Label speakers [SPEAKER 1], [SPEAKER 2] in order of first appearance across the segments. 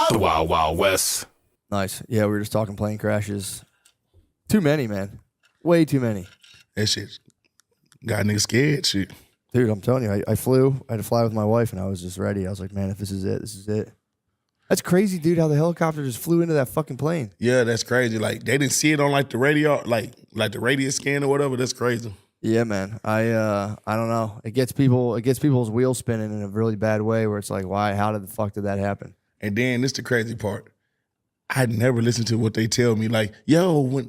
[SPEAKER 1] The Wild Wild West.
[SPEAKER 2] Nice. Yeah, we were just talking plane crashes. Too many, man. Way too many.
[SPEAKER 3] That shit got niggas scared, shit.
[SPEAKER 2] Dude, I'm telling you, I flew. I had to fly with my wife, and I was just ready. I was like, man, if this is it, this is it. That's crazy, dude, how the helicopter just flew into that fucking plane.
[SPEAKER 3] Yeah, that's crazy. Like, they didn't see it on, like, the radio, like the radius scan or whatever. That's crazy.
[SPEAKER 2] Yeah, man. I don't know. It gets people's wheels spinning in a really bad way where it's like, why? How the fuck did that happen?
[SPEAKER 3] And then this the crazy part. I never listen to what they tell me. Like, yo,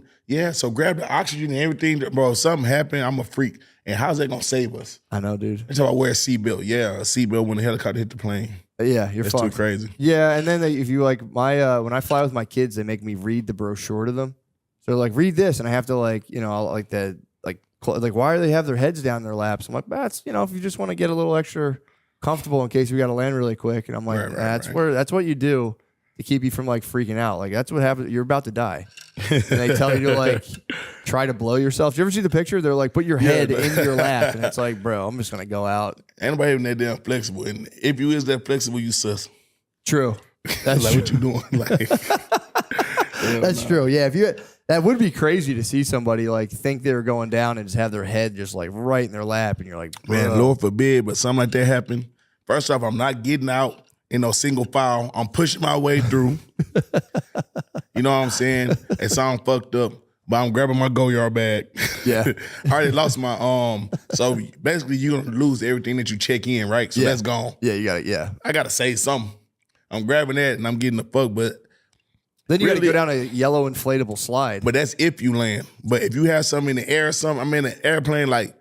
[SPEAKER 3] so grab the oxygen and everything. Bro, if something happened, I'm a freak. And how's that going to save us?
[SPEAKER 2] I know, dude.
[SPEAKER 3] They talk about wear a seatbelt. Yeah, a seatbelt when the helicopter hit the plane.
[SPEAKER 2] Yeah, you're
[SPEAKER 3] That's
[SPEAKER 2] fucked.
[SPEAKER 3] too crazy.
[SPEAKER 2] Yeah, and then if you like when I fly with my kids, they make me read the brochure to them. So like, read this, and I have to like, why do they have their heads down in their laps? I'm like, that's if you just want to get a little extra comfortable in case we got to land really quick. And I'm like, that's what you do to keep you from like freaking out. Like that's what happens. You're about to die. And they tell you to like try to blow yourself. Do you ever see the picture? They're like, put your head in your lap, and it's like, bro, I'm just gonna go out.
[SPEAKER 3] Anybody even that damn flexible, and if you is that flexible, you sus.
[SPEAKER 2] True. That's
[SPEAKER 3] like
[SPEAKER 2] true.
[SPEAKER 3] what you doing? Like,
[SPEAKER 2] that's true. Yeah, that would be crazy to see somebody like think they're going down and just have their head just like right in their lap, and you're like, bro.
[SPEAKER 3] Man, Lord forbid, but something like that happen. First off, I'm not getting out in no single file. I'm pushing my way through. You know what I'm saying? It sounds fucked up, but I'm grabbing my go-yard bag.
[SPEAKER 2] Yeah.
[SPEAKER 3] I already lost my so basically you're gonna lose everything that you check in, right? So that's gone.
[SPEAKER 2] Yeah, you got it. Yeah.
[SPEAKER 3] I gotta say something. I'm grabbing that and I'm getting the fuck, but
[SPEAKER 2] then you gotta go down a yellow inflatable slide.
[SPEAKER 3] But that's if you land. But if you have something in the air or something, I'm in an airplane, like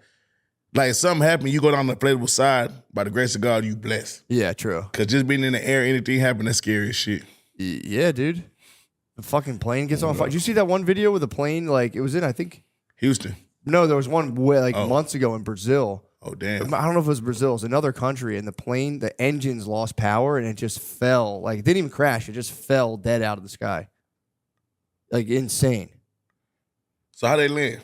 [SPEAKER 3] if something happened, you go down the inflatable side, by the grace of God, you blessed.
[SPEAKER 2] Yeah, true.
[SPEAKER 3] Cause just being in the air, anything happen, that's scary as shit.
[SPEAKER 2] Yeah, dude. The fucking plane gets on fire. Did you see that one video with the plane? Like it was in, I think,
[SPEAKER 3] Houston.
[SPEAKER 2] No, there was one months ago in Brazil.
[SPEAKER 3] Oh, damn.
[SPEAKER 2] I don't know if it was Brazil. It was another country, and the engines lost power, and it just fell. Like, it didn't even crash. It just fell dead out of the sky. Like, insane.
[SPEAKER 3] So how they land?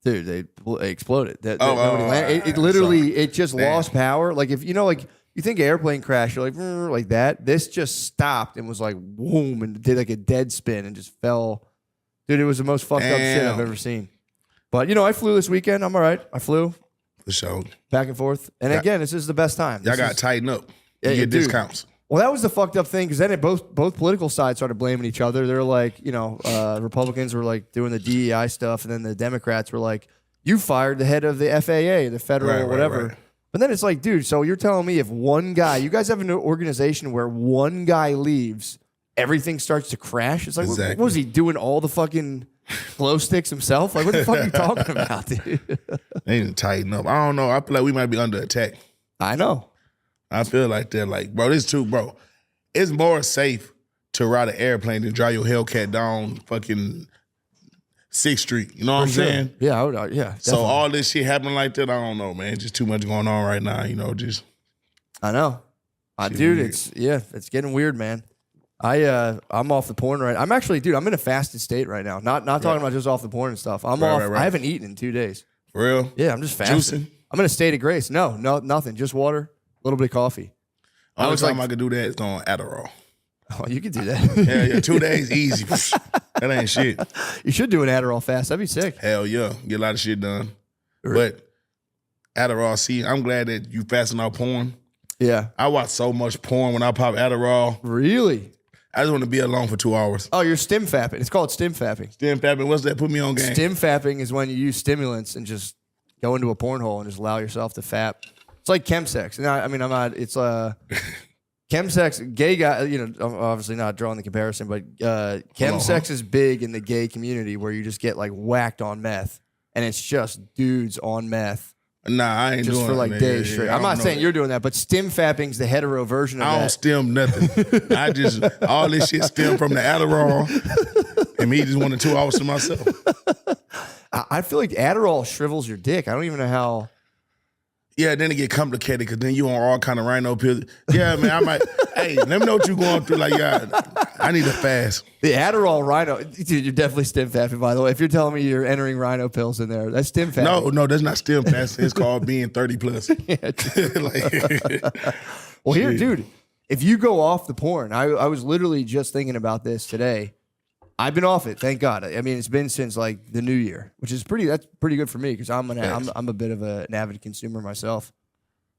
[SPEAKER 2] Dude, they exploded.
[SPEAKER 3] Nobody
[SPEAKER 2] landed. It literally, it just lost power. Like, if, you think airplane crash, you're like that. This just stopped and was like, boom, and did like a dead spin and just fell. Dude, it was the most fucked up shit I've ever seen. But, I flew this weekend. I'm all right. I flew.
[SPEAKER 3] For sure.
[SPEAKER 2] Back and forth. And again, this is the best time.
[SPEAKER 3] Y'all got to tighten up. You get discounts.
[SPEAKER 2] Well, that was the fucked up thing, because then both political sides started blaming each other. They're like, Republicans were like doing the DEI stuff, and then the Democrats were like, you fired the head of the FAA, the federal whatever. Right. But then it's like, dude, so you're telling me if one guy, you guys have an organization where one guy leaves, everything starts to crash? It's like, what was he doing, all the fucking glow sticks himself? Like, what the fuck are you talking about, dude?
[SPEAKER 3] They need to tighten up. I don't know. I feel like we might be under attack.
[SPEAKER 2] I know.
[SPEAKER 3] I feel like they're like, bro, this too, bro. It's more safe to ride an airplane than drive your Hellcat down fucking 6th Street. You know what I'm saying?
[SPEAKER 2] Yeah, yeah. Definitely.
[SPEAKER 3] So all this shit happening like that, I don't know, man. Just too much going on right now, just.
[SPEAKER 2] I know. Dude, weird. It's getting weird, man. I'm off the porn right. I'm actually, dude, I'm in a fasted state right now. Not talking about just off the porn and stuff. I'm off. Right. I haven't eaten in 2 days.
[SPEAKER 3] For real?
[SPEAKER 2] Yeah, I'm just fasting. Juicing? I'm in a state of grace. No, nothing. Just water, a little bit of coffee.
[SPEAKER 3] Only time I could do that is on Adderall.
[SPEAKER 2] Oh, you could do that.
[SPEAKER 3] Yeah, 2 days easy. That ain't shit.
[SPEAKER 2] You should do an Adderall fast. That'd be sick.
[SPEAKER 3] Hell yeah, get a lot of shit done. But Adderall, see, I'm glad that you fasting off porn.
[SPEAKER 2] Yeah,
[SPEAKER 3] I watch so much porn when I pop Adderall.
[SPEAKER 2] Really?
[SPEAKER 3] I just want to be alone for 2 hours.
[SPEAKER 2] Oh, you're stim fapping. It's called stim fapping.
[SPEAKER 3] Stim fapping. What's that? Put me on game.
[SPEAKER 2] Stim fapping is when you use stimulants and just go into a porn hole and just allow yourself to fap. It's like chemsex. I'm not. It's chemsex. Gay guy. I'm obviously not drawing the comparison, but chemsex is big in the gay community where you just get like whacked on meth, and it's just dudes on meth.
[SPEAKER 3] Nah, I ain't
[SPEAKER 2] just
[SPEAKER 3] doing
[SPEAKER 2] for like days straight. I'm not saying you're doing that, but stim fapping's the hetero version of that.
[SPEAKER 3] I don't stim nothing. I just all this shit stem from the Adderall, and me just wanted 2 hours to myself.
[SPEAKER 2] I feel like Adderall shrivels your dick. I don't even know how.
[SPEAKER 3] Yeah, then it get complicated because then you on all kind of rhino pills. Yeah, man, I might. Hey, let me know what you going through. Like, yeah, I need a fast.
[SPEAKER 2] The Adderall rhino, dude, you're definitely stim fapping, by the way. If you're telling me you're entering rhino pills in there, that's stim fapping.
[SPEAKER 3] No, that's not stim fasting. It's called being 30 plus.
[SPEAKER 2] Yeah, well, here, dude, if you go off the porn, I was literally just thinking about this today. I've been off it, thank God. I mean, it's been since like the new year, which is that's pretty good for me because I'm a bit of an avid consumer myself.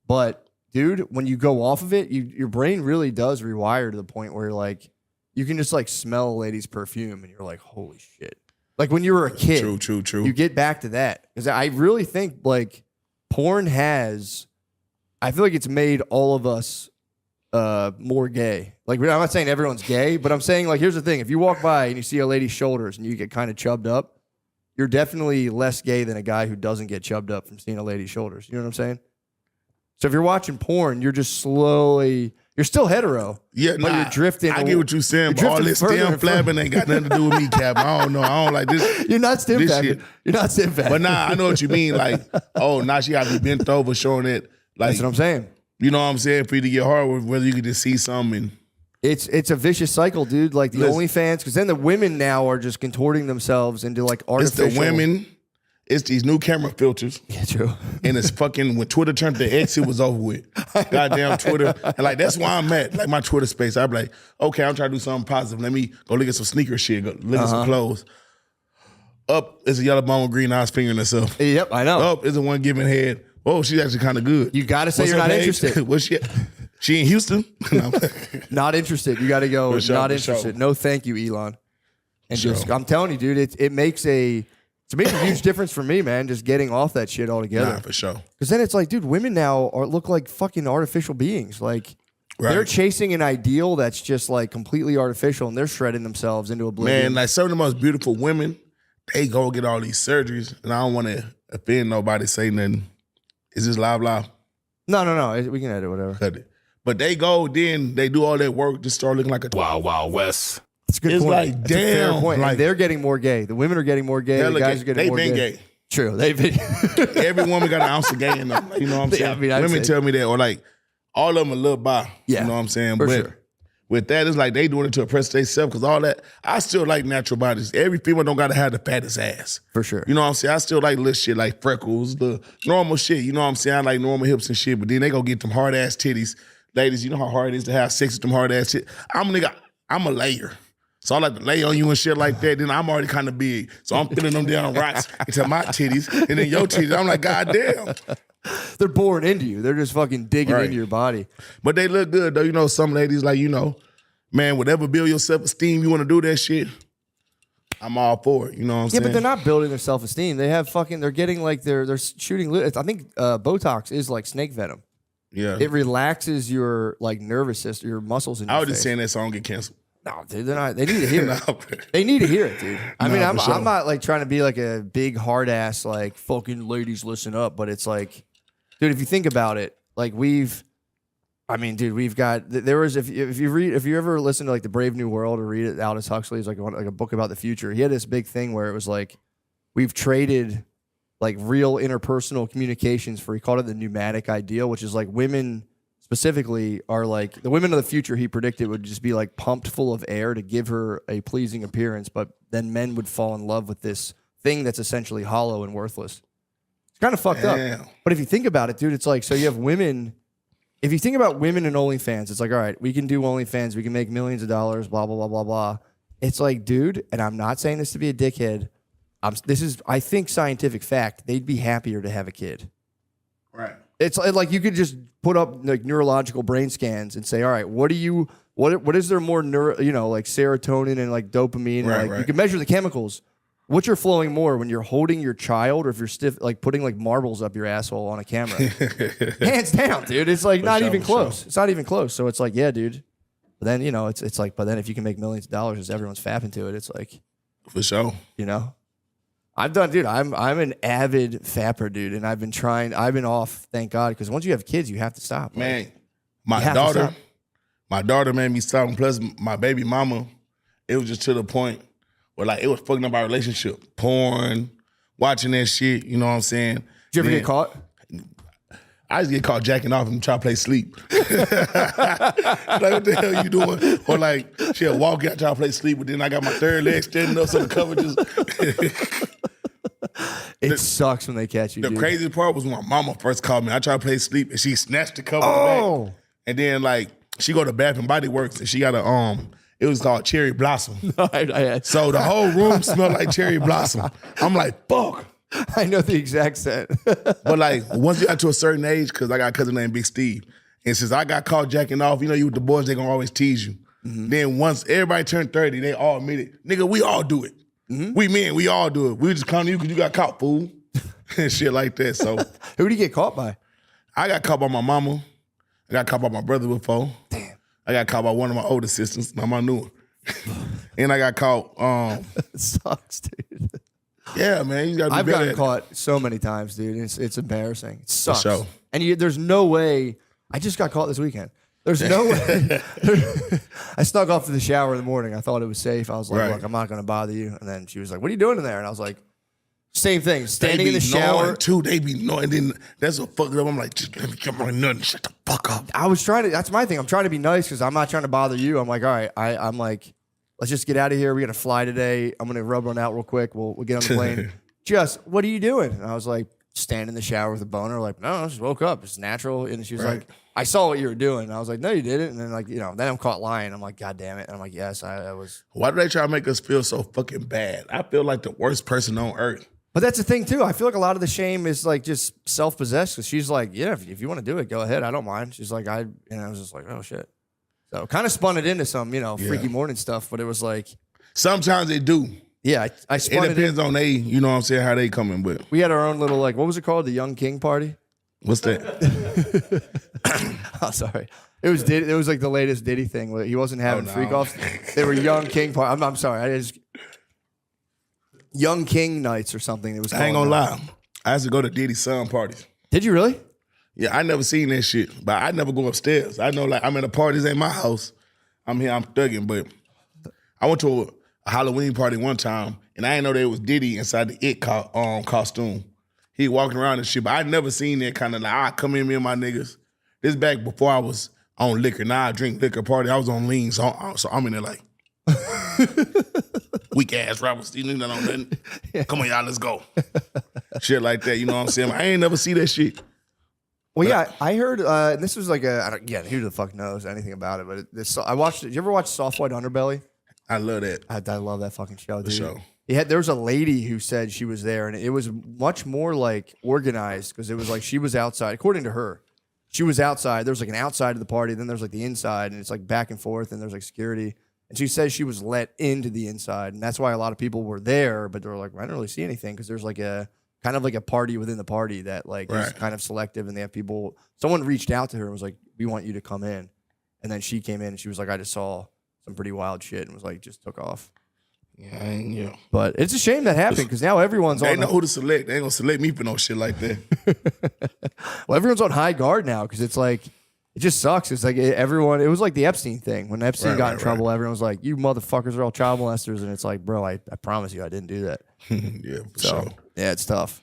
[SPEAKER 2] But dude, when you go off of it, your brain really does rewire to the point where like you can just like smell a lady's perfume and you're like, holy shit. Like when you were a kid,
[SPEAKER 3] true.
[SPEAKER 2] You get back to that because I really think like porn has, I feel like it's made all of us more gay. Like I'm not saying everyone's gay, but I'm saying like here's the thing: if you walk by and you see a lady's shoulders and you get kind of chubbed up, you're definitely less gay than a guy who doesn't get chubbed up from seeing a lady's shoulders. You know what I'm saying? So if you're watching porn, you're just slowly. You're still hetero.
[SPEAKER 3] Yeah,
[SPEAKER 2] but you're drifting.
[SPEAKER 3] I get what you're saying, but all this stem flabbing ain't got nothing to do with me, Cap. I don't know. I don't like this.
[SPEAKER 2] You're not stem flabbing. You're not stem flabbing.
[SPEAKER 3] But nah, I know what you mean. Like, oh, now she got to be bent over showing it. Like,
[SPEAKER 2] that's what I'm saying.
[SPEAKER 3] You know what I'm saying? For you to get hard, whether you could just see something.
[SPEAKER 2] It's a vicious cycle, dude. Like the OnlyFans, because then the women now are just contorting themselves into like artificial.
[SPEAKER 3] It's the women. It's these new camera filters.
[SPEAKER 2] Yeah, true.
[SPEAKER 3] And it's fucking, when Twitter turned to X, it was over with. Goddamn Twitter. And like, that's why I'm at. Like my Twitter space. I'm like, okay, I'm trying to do something positive. Let me go look at some sneaker shit. Go look at some clothes. Up is a yellow bone with green eyes fingering herself.
[SPEAKER 2] Yep, I know.
[SPEAKER 3] Up is the one giving head. Oh, she's actually kind of good.
[SPEAKER 2] You got to say you're not interested.
[SPEAKER 3] What's she in Houston? No.
[SPEAKER 2] Not interested. You got to go,
[SPEAKER 3] sure,
[SPEAKER 2] not interested.
[SPEAKER 3] Sure.
[SPEAKER 2] No, thank you, Elon. And just, I'm telling you, dude, it makes a huge difference for me, man, just getting off that shit altogether.
[SPEAKER 3] Nah, for sure.
[SPEAKER 2] Because then it's like, dude, women now look like fucking artificial beings. Like, they're chasing an ideal that's just like completely artificial, and they're shredding themselves into oblivion.
[SPEAKER 3] Man, like some of the most beautiful women, they go get all these surgeries, and I don't want to offend nobody, say nothing. Is this live?
[SPEAKER 2] No. We can edit whatever.
[SPEAKER 3] Cut it. But they go, then they do all that work, just start looking like a
[SPEAKER 1] Wild West.
[SPEAKER 2] It's a good
[SPEAKER 3] it's
[SPEAKER 2] point.
[SPEAKER 3] Like,
[SPEAKER 2] it's damn. A fair point.
[SPEAKER 3] Like,
[SPEAKER 2] and they're getting more gay. The women are getting more gay. The guys are getting more gay.
[SPEAKER 3] They've been gay.
[SPEAKER 2] True. They've been.
[SPEAKER 3] Every woman got an ounce of gay in them. You know what I'm saying?
[SPEAKER 2] Yeah, I mean,
[SPEAKER 3] women tell me that, or like, all of them a little bi.
[SPEAKER 2] Yeah.
[SPEAKER 3] You know what I'm saying?
[SPEAKER 2] For
[SPEAKER 3] but
[SPEAKER 2] sure.
[SPEAKER 3] With that, it's like they doing it to oppress themselves because all that, I still like natural bodies. Every female don't got to have the fattest ass.
[SPEAKER 2] For sure.
[SPEAKER 3] You know what I'm saying? I still like little shit like freckles, the normal shit. You know what I'm saying? I like normal hips and shit, but then they go get them hard ass titties. Ladies, you know how hard it is to have sex with them hard ass shit. I'm a nigga, I'm a layer. So I like to lay on you and shit like that. Then I'm already kind of big. So I'm filling them down rocks into my titties and then your titties. I'm like, God damn.
[SPEAKER 2] They're boring into you. They're just fucking digging into your body.
[SPEAKER 3] But they look good though. You know, some ladies like, you know, man, whatever build your self-esteem, you want to do that shit, I'm all for it. You know what I'm saying?
[SPEAKER 2] Yeah, but they're not building their self-esteem. They have fucking, they're getting like, they're shooting, I think Botox is like snake venom.
[SPEAKER 3] Yeah.
[SPEAKER 2] It relaxes your like nervous system, your muscles in your
[SPEAKER 3] I was
[SPEAKER 2] face.
[SPEAKER 3] just saying that so I don't get canceled.
[SPEAKER 2] No, dude, they're not. They need to hear it.
[SPEAKER 3] No.
[SPEAKER 2] They need to hear it, dude. I mean, I'm
[SPEAKER 3] sure.
[SPEAKER 2] not like trying to be like a big hard ass like fucking ladies listen up, but it's like, dude, if you think about it, like we've got there was if you ever listen to like the Brave New World or read it, Aldous Huxley's like a book about the future. He had this big thing where it was like we've traded like real interpersonal communications for, he called it the pneumatic ideal, which is like women specifically are like the women of the future he predicted would just be like pumped full of air to give her a pleasing appearance, but then men would fall in love with this thing that's essentially hollow and worthless. It's kind of fucked up. But if you think about it, dude, it's like, so you have women. If you think about women and OnlyFans, it's like, all right, we can do OnlyFans, we can make millions of dollars, blah, blah, blah, blah, blah. It's like, dude, and I'm not saying this to be a dickhead. This is, I think, scientific fact. They'd be happier to have a kid.
[SPEAKER 3] Right.
[SPEAKER 2] It's like you could just put up like neurological brain scans and say, all right, what is there more like serotonin and like dopamine?
[SPEAKER 3] Right,
[SPEAKER 2] and, like
[SPEAKER 3] right.
[SPEAKER 2] You can measure the chemicals. Which are flowing more when you're holding your child or if you're stiff, like putting like marbles up your asshole on a camera? Hands down, dude. It's like not even close. Sure. It's not even close. So it's like, yeah, dude. But then, it's like, but then if you can make millions of dollars as everyone's fapping to it, it's like.
[SPEAKER 3] For sure.
[SPEAKER 2] I'm an avid fapper, dude. And I've been off, thank God. Because once you have kids, you have to stop.
[SPEAKER 3] Man, my daughter made me stop. And plus, my baby mama, it was just to the point where like it was fucking up our relationship. Porn, watching that shit, you know what I'm saying?
[SPEAKER 2] Did you ever get caught?
[SPEAKER 3] I just get caught jacking off and try to play sleep. Like, what the hell you doing? Or like, she'll walk out, try to play sleep, but then I got my third leg standing up so the cover just...
[SPEAKER 2] It sucks when they catch you,
[SPEAKER 3] The
[SPEAKER 2] dude.
[SPEAKER 3] craziest part was when my mama first called me. I tried to play sleep and she snatched the cover back. And then like, she go to Bath and Body Works and she got a it was called Cherry Blossom. So the whole room smelled like cherry blossom. I'm like, fuck.
[SPEAKER 2] I know the exact scent.
[SPEAKER 3] But like once you got to a certain age, because I got a cousin named Big Steve, and since I got caught jacking off, you know, you with the boys, they gonna always tease you. Then once everybody turned 30, they all admitted, nigga, we all do it. We men, we all do it. We just come to you because you got caught, fool. And shit like that. So
[SPEAKER 2] who did you get caught by?
[SPEAKER 3] I got caught by my mama. I got caught by my brother before.
[SPEAKER 2] Damn.
[SPEAKER 3] I got caught by one of my older sisters, not my new one. And I got caught.
[SPEAKER 2] It sucks, dude.
[SPEAKER 3] Yeah, man. You gotta be
[SPEAKER 2] I've
[SPEAKER 3] better
[SPEAKER 2] gotten caught so many times, dude. It's embarrassing. It sucks.
[SPEAKER 3] sure.
[SPEAKER 2] And there's no way. I just got caught this weekend. There's no way. I snuck off to the shower in the morning. I thought it was safe. I was like, look, I'm not going to bother you. And then she was like, what are you doing in there? And I was like, same thing. Standing in the shower.
[SPEAKER 3] Too, they be knowing. Then that's what fucked up. I'm like, just let me get my nut and shut the fuck up.
[SPEAKER 2] I was trying to, that's my thing. I'm trying to be nice because I'm not trying to bother you. I'm like, all right, I'm like, let's just get out of here. We got to fly today. I'm going to rub one out real quick. We'll get on the plane. What are you doing? And I was like, stand in the shower with a boner. Like, no, I just woke up. It's natural. And she was like, I saw what you were doing. And I was like, no, you didn't. And then like, then I'm caught lying. I'm like, God damn it. And I'm like, yes, I was.
[SPEAKER 3] Why do they try to make us feel so fucking bad? I feel like the worst person on earth.
[SPEAKER 2] But that's the thing too. I feel like a lot of the shame is like just self-possessed. Cause she's like, yeah, if you want to do it, go ahead. I don't mind. She's like, I was just like, oh shit. So kind of spun it into some, freaky morning stuff. But it was like.
[SPEAKER 3] Sometimes they do.
[SPEAKER 2] Yeah, I spun it.
[SPEAKER 3] It depends on you know what I'm saying, how they coming. But
[SPEAKER 2] we had our own little what was it called? The Young King party.
[SPEAKER 3] What's that?
[SPEAKER 2] Oh, sorry. It was like the latest Diddy thing. He wasn't having freak offs. They were Young King party. I'm sorry. Young King nights or something. It was.
[SPEAKER 3] I ain't gonna lie. I used to go to Diddy's son parties.
[SPEAKER 2] Did you really?
[SPEAKER 3] Yeah, I never seen that shit, but I never go upstairs. I know, like, I'm at a party. This ain't my house. I'm here. I'm thugging, but I went to a Halloween party one time, and I didn't know there was Diddy inside the It costume. He walking around and shit, but I never seen that kind of like, I come in, me and my niggas. This back before I was on liquor. Now I drink liquor party. I was on lean, so I'm in there like, weak ass rappers. You know nothing. Come on, y'all, let's go. Shit like that, you know what I'm saying? I ain't never see that shit.
[SPEAKER 2] Well, yeah, I heard, and this was like who the fuck knows anything about it, but I watched it. Did you ever watch Soft White Underbelly?
[SPEAKER 3] I love that.
[SPEAKER 2] I love that fucking show, dude.
[SPEAKER 3] Show.
[SPEAKER 2] There was a lady who said she was there, and it was much more like organized because it was like she was outside. According to her, she was outside. There was like an outside of the party, then there's like the inside, and it's like back and forth, and there's like security. And she says she was let into the inside, and that's why a lot of people were there, but they were like, I didn't really see anything because there's like a kind of like a party within the party that like is kind of selective, and they have people. Someone reached out to her and was like, we want you to come in, and then she came in and she was like, I just saw some pretty wild shit, and was like, just took off.
[SPEAKER 3] Yeah.
[SPEAKER 2] But it's a shame that happened because now everyone's
[SPEAKER 3] they
[SPEAKER 2] on.
[SPEAKER 3] They know who to select. They ain't gonna select me for no shit like that.
[SPEAKER 2] Well, everyone's on high guard now because it's like, it just sucks. It's like everyone, it was like the Epstein thing. When Epstein got in trouble, everyone was like, you motherfuckers are all child molesters. And it's like, bro, I promise you I didn't do that.
[SPEAKER 3] Yeah, for sure.
[SPEAKER 2] Yeah, it's tough.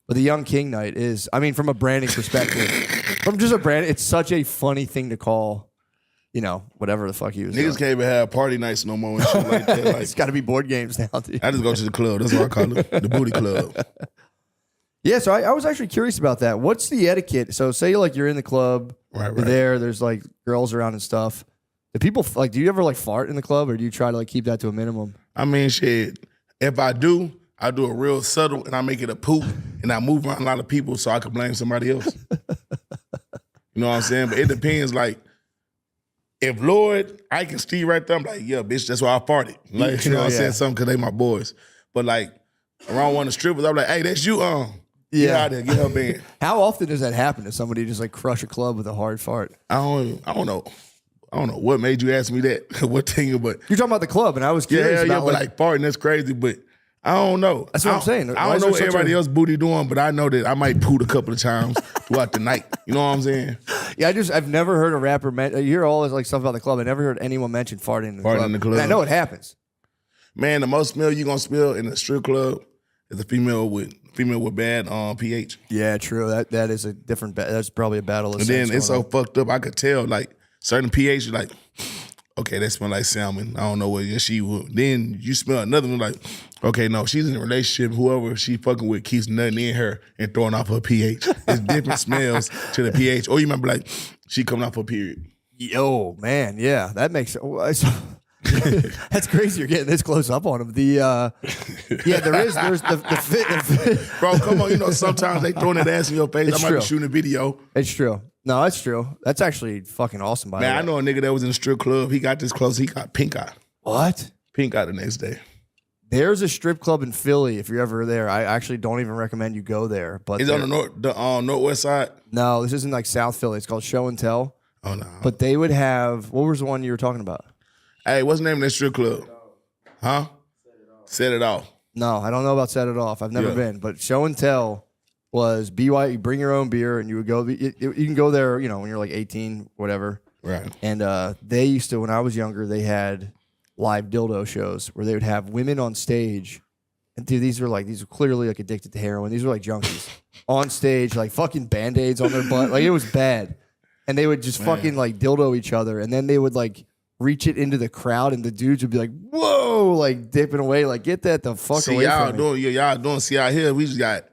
[SPEAKER 2] But the Young King night is, I mean, from a branding perspective, from just a brand, it's such a funny thing to call. Whatever the fuck he was
[SPEAKER 3] Niggas
[SPEAKER 2] doing.
[SPEAKER 3] can't even have party nights no more and shit like that. Like,
[SPEAKER 2] it's got to be board games now, dude.
[SPEAKER 3] I just go to the club. That's what I call it. The booty club.
[SPEAKER 2] Yeah, so I was actually curious about that. What's the etiquette? So say you're in the club, you're there, there's like girls around and stuff. Do people, do you ever fart in the club or do you try to keep that to a minimum?
[SPEAKER 3] I mean, shit, if I do a real subtle and I make it a poop and I move around a lot of people so I can blame somebody else. You know what I'm saying? But it depends, if Lloyd, I can Steve right there, I'm like, yeah, bitch, that's why I farted. You know what I'm saying? Something because they my boys. But around one of the strippers, I'm like, hey, that's you, Get out of there, get her band.
[SPEAKER 2] How often does that happen? Does somebody just crush a club with a hard fart?
[SPEAKER 3] I don't know. I don't know what made you ask me that. What thing, but
[SPEAKER 2] you're talking about the club, and I was curious about
[SPEAKER 3] but farting, that's crazy. But I don't know.
[SPEAKER 2] That's what I'm saying.
[SPEAKER 3] I don't know what everybody else booty doing, but I know that I might poot a couple of times throughout the night. You know what I'm saying?
[SPEAKER 2] Yeah, I've never heard a rapper you hear all this stuff about the club. I never heard anyone mention farting in the club.
[SPEAKER 3] In the club.
[SPEAKER 2] And I know it happens.
[SPEAKER 3] Man, the most smell you gonna smell in a strip club is a female with bad pH.
[SPEAKER 2] Yeah, true. That is a different. That's probably a battle.
[SPEAKER 3] And then it's so fucked up. I could tell certain pH. You're okay, that smell like salmon. I don't know what she would. Then you smell another one okay, no, she's in a relationship. Whoever she fucking with keeps nothing in her and throwing off her pH. It's different smells to the pH. Or you might be she coming off her period.
[SPEAKER 2] Yo, man, yeah, that makes that's crazy. You're getting this close up on him. There's the fit.
[SPEAKER 3] Bro, come on. You know, sometimes they throwing that ass in your face.
[SPEAKER 2] It's
[SPEAKER 3] I might
[SPEAKER 2] true.
[SPEAKER 3] be shooting a video.
[SPEAKER 2] It's true. No, that's true. That's actually fucking awesome. By the way,
[SPEAKER 3] Man, I know a nigga that was in a strip club. He got this close. He got pink eye.
[SPEAKER 2] What?
[SPEAKER 3] Pink eye the next day.
[SPEAKER 2] There's a strip club in Philly. If you're ever there, I actually don't even recommend you go there. But
[SPEAKER 3] Is it on the northwest side?
[SPEAKER 2] No, this isn't like South Philly. It's called Show and Tell.
[SPEAKER 3] Oh no.
[SPEAKER 2] But they would have. What was the one you were talking about?
[SPEAKER 3] Hey, what's the name of that strip club? Huh? Set it off.
[SPEAKER 2] No, I don't know about Set It Off. I've never been. But Show and Tell was BY. You bring your own beer, and you would go. You can go there. You know, when you're like 18, whatever.
[SPEAKER 3] Right.
[SPEAKER 2] And they used to, when I was younger, they had live dildo shows where they would have women on stage. And dude, these were clearly like addicted to heroin. These were like junkies on stage, like fucking Band-Aids on their butt. Like it was bad. And they would just fucking like dildo each other. And then they would like reach it into the crowd, and the dudes would be like, whoa, like dipping away, like get that the fuck away from me.
[SPEAKER 3] Y'all doing, see out here, we just got,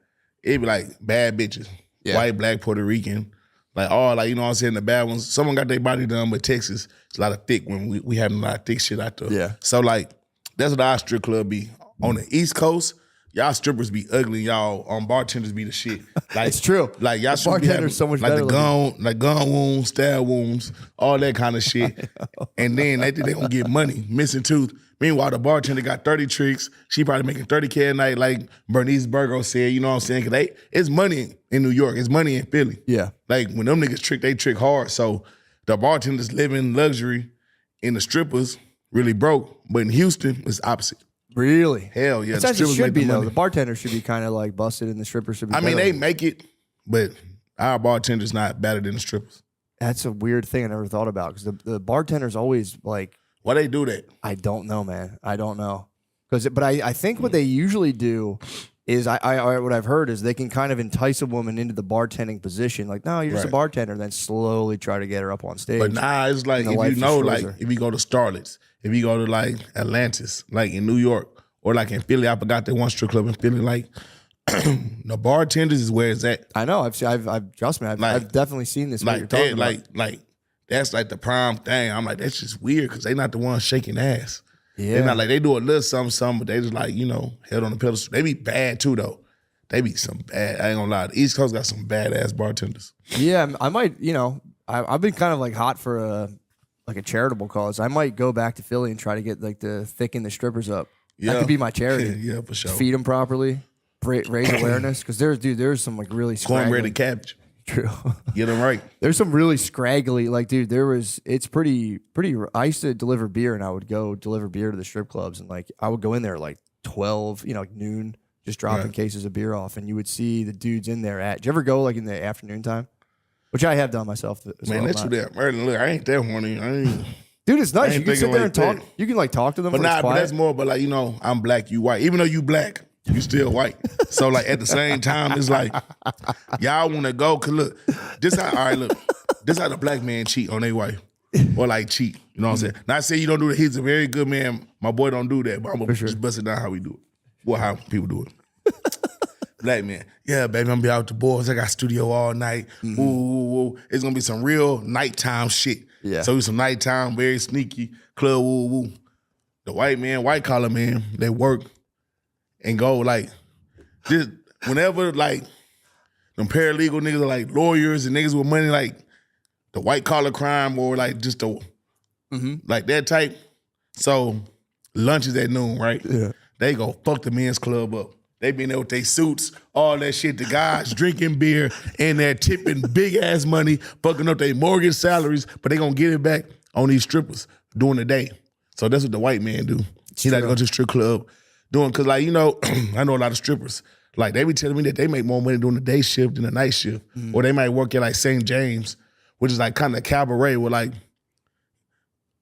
[SPEAKER 3] it be like bad bitches.
[SPEAKER 2] Yeah.
[SPEAKER 3] White, black, Puerto Rican. Like all, like, you know what I'm saying, the bad ones. Someone got their body done, but Texas, it's a lot of thick when we having a lot of thick shit out there.
[SPEAKER 2] Yeah.
[SPEAKER 3] So like, that's what our strip club be. On the East Coast, y'all strippers be ugly, y'all bartenders be the shit. Like,
[SPEAKER 2] It's true.
[SPEAKER 3] Like y'all
[SPEAKER 2] The
[SPEAKER 3] should be having
[SPEAKER 2] bartender's so much
[SPEAKER 3] like
[SPEAKER 2] better
[SPEAKER 3] the gun wounds, stab wounds, all that kind of shit. And then they think they gonna get money, missing tooth. Meanwhile, the bartender got 30 tricks. She probably making 30K a night, like Bernice Burgo said. You know what I'm saying? Cause it's money in New York. It's money in Philly.
[SPEAKER 2] Yeah.
[SPEAKER 3] Like when them niggas trick, they trick hard. So the bartenders live in luxury, and the strippers really broke. But in Houston, it's opposite.
[SPEAKER 2] Really?
[SPEAKER 3] Hell yeah.
[SPEAKER 2] That's
[SPEAKER 3] The
[SPEAKER 2] as it
[SPEAKER 3] strippers
[SPEAKER 2] should
[SPEAKER 3] make
[SPEAKER 2] be,
[SPEAKER 3] the
[SPEAKER 2] though.
[SPEAKER 3] money.
[SPEAKER 2] The bartender should be kind of like busted, and the strippers should be
[SPEAKER 3] I mean,
[SPEAKER 2] better.
[SPEAKER 3] they make it, but our bartender's not better than the strippers.
[SPEAKER 2] That's a weird thing I never thought about, because the bartender's always like,
[SPEAKER 3] Why they do that?
[SPEAKER 2] I don't know, man. I don't know. But I think what they usually do is what I've heard is they can kind of entice a woman into the bartending position. Like, no, you're just a
[SPEAKER 3] Right.
[SPEAKER 2] bartender, and then slowly try to get her up on stage.
[SPEAKER 3] But nah, it's like
[SPEAKER 2] And the
[SPEAKER 3] if
[SPEAKER 2] wife
[SPEAKER 3] you know,
[SPEAKER 2] destroys
[SPEAKER 3] like
[SPEAKER 2] her.
[SPEAKER 3] if you go to Starlets, if you go to like Atlantis, like in New York, or like in Philly, I forgot they one strip club in Philly. Like the bartenders is where it's at.
[SPEAKER 2] I know. I've trust me. I've definitely seen this. What
[SPEAKER 3] Like
[SPEAKER 2] you're talking
[SPEAKER 3] that,
[SPEAKER 2] about.
[SPEAKER 3] like that's like the prime thing. I'm like, that's just weird because they not the ones shaking ass.
[SPEAKER 2] Yeah.
[SPEAKER 3] They're not like they do a little something, but they just like, you know, held on the pedestal. They be bad too though. They be some bad. I ain't gonna lie. The East Coast got some badass bartenders.
[SPEAKER 2] Yeah, I might. You know, I've been kind of like hot for a charitable cause. I might go back to Philly and try to get like the thicken the strippers up.
[SPEAKER 3] Yeah.
[SPEAKER 2] That could be my charity.
[SPEAKER 3] Yeah, for sure.
[SPEAKER 2] Feed them properly, raise awareness, because there's some like really
[SPEAKER 3] Cornbread
[SPEAKER 2] scraggly.
[SPEAKER 3] and cabbage.
[SPEAKER 2] True.
[SPEAKER 3] Get them right.
[SPEAKER 2] There's some really scraggly, like, dude, it's pretty, I used to deliver beer, and I would go deliver beer to the strip clubs, and like, I would go in there like 12, like noon, just dropping
[SPEAKER 3] Right.
[SPEAKER 2] cases of beer off, and you would see the dudes in there did you ever go like in the afternoon time? Which I have done myself as
[SPEAKER 3] Man,
[SPEAKER 2] well.
[SPEAKER 3] that's too damn early. Look, I ain't that horny. I ain't.
[SPEAKER 2] Dude, it's nice.
[SPEAKER 3] I
[SPEAKER 2] You
[SPEAKER 3] ain't
[SPEAKER 2] can sit
[SPEAKER 3] thinking
[SPEAKER 2] there
[SPEAKER 3] like
[SPEAKER 2] and talk.
[SPEAKER 3] that.
[SPEAKER 2] You can like talk to them.
[SPEAKER 3] But
[SPEAKER 2] when it's
[SPEAKER 3] nah, but
[SPEAKER 2] quiet.
[SPEAKER 3] that's more. But like, you know, I'm black, you white. Even though you black, you still white. So like at the same time, it's like y'all want to go. Cause look, this how. All right, look, this how the black man cheat on their wife, or like cheat. You know what I'm saying? Not saying you don't do it. He's a very good man. My boy don't do that, but I'm gonna just bust it down how we do it. Well, how people do it. Black man, yeah, baby, I'm gonna be out with the boys. I got studio all night. Ooh, ooh, ooh. It's gonna be some real nighttime shit.
[SPEAKER 2] Yeah.
[SPEAKER 3] So it's some nighttime, very sneaky club. Woo woo. The white man, white collar man, they work and go like this. Whenever like them paralegal niggas are like lawyers and niggas with money, like the white collar crime or like just the like that type. So lunch is at noon, right?
[SPEAKER 2] Yeah.
[SPEAKER 3] They go fuck the men's club up. They be in there with their suits, all that shit. The guys drinking beer and they're tipping big ass money, fucking up their mortgage salaries, but they gonna get it back on these strippers during the day. So that's what the white man do. He like to go to the strip club doing, cause like, you know, I know a lot of strippers. Like they be telling me that they make more money doing the day shift than the night shift. Or they might work at like St. James, which is like kind of cabaret where like,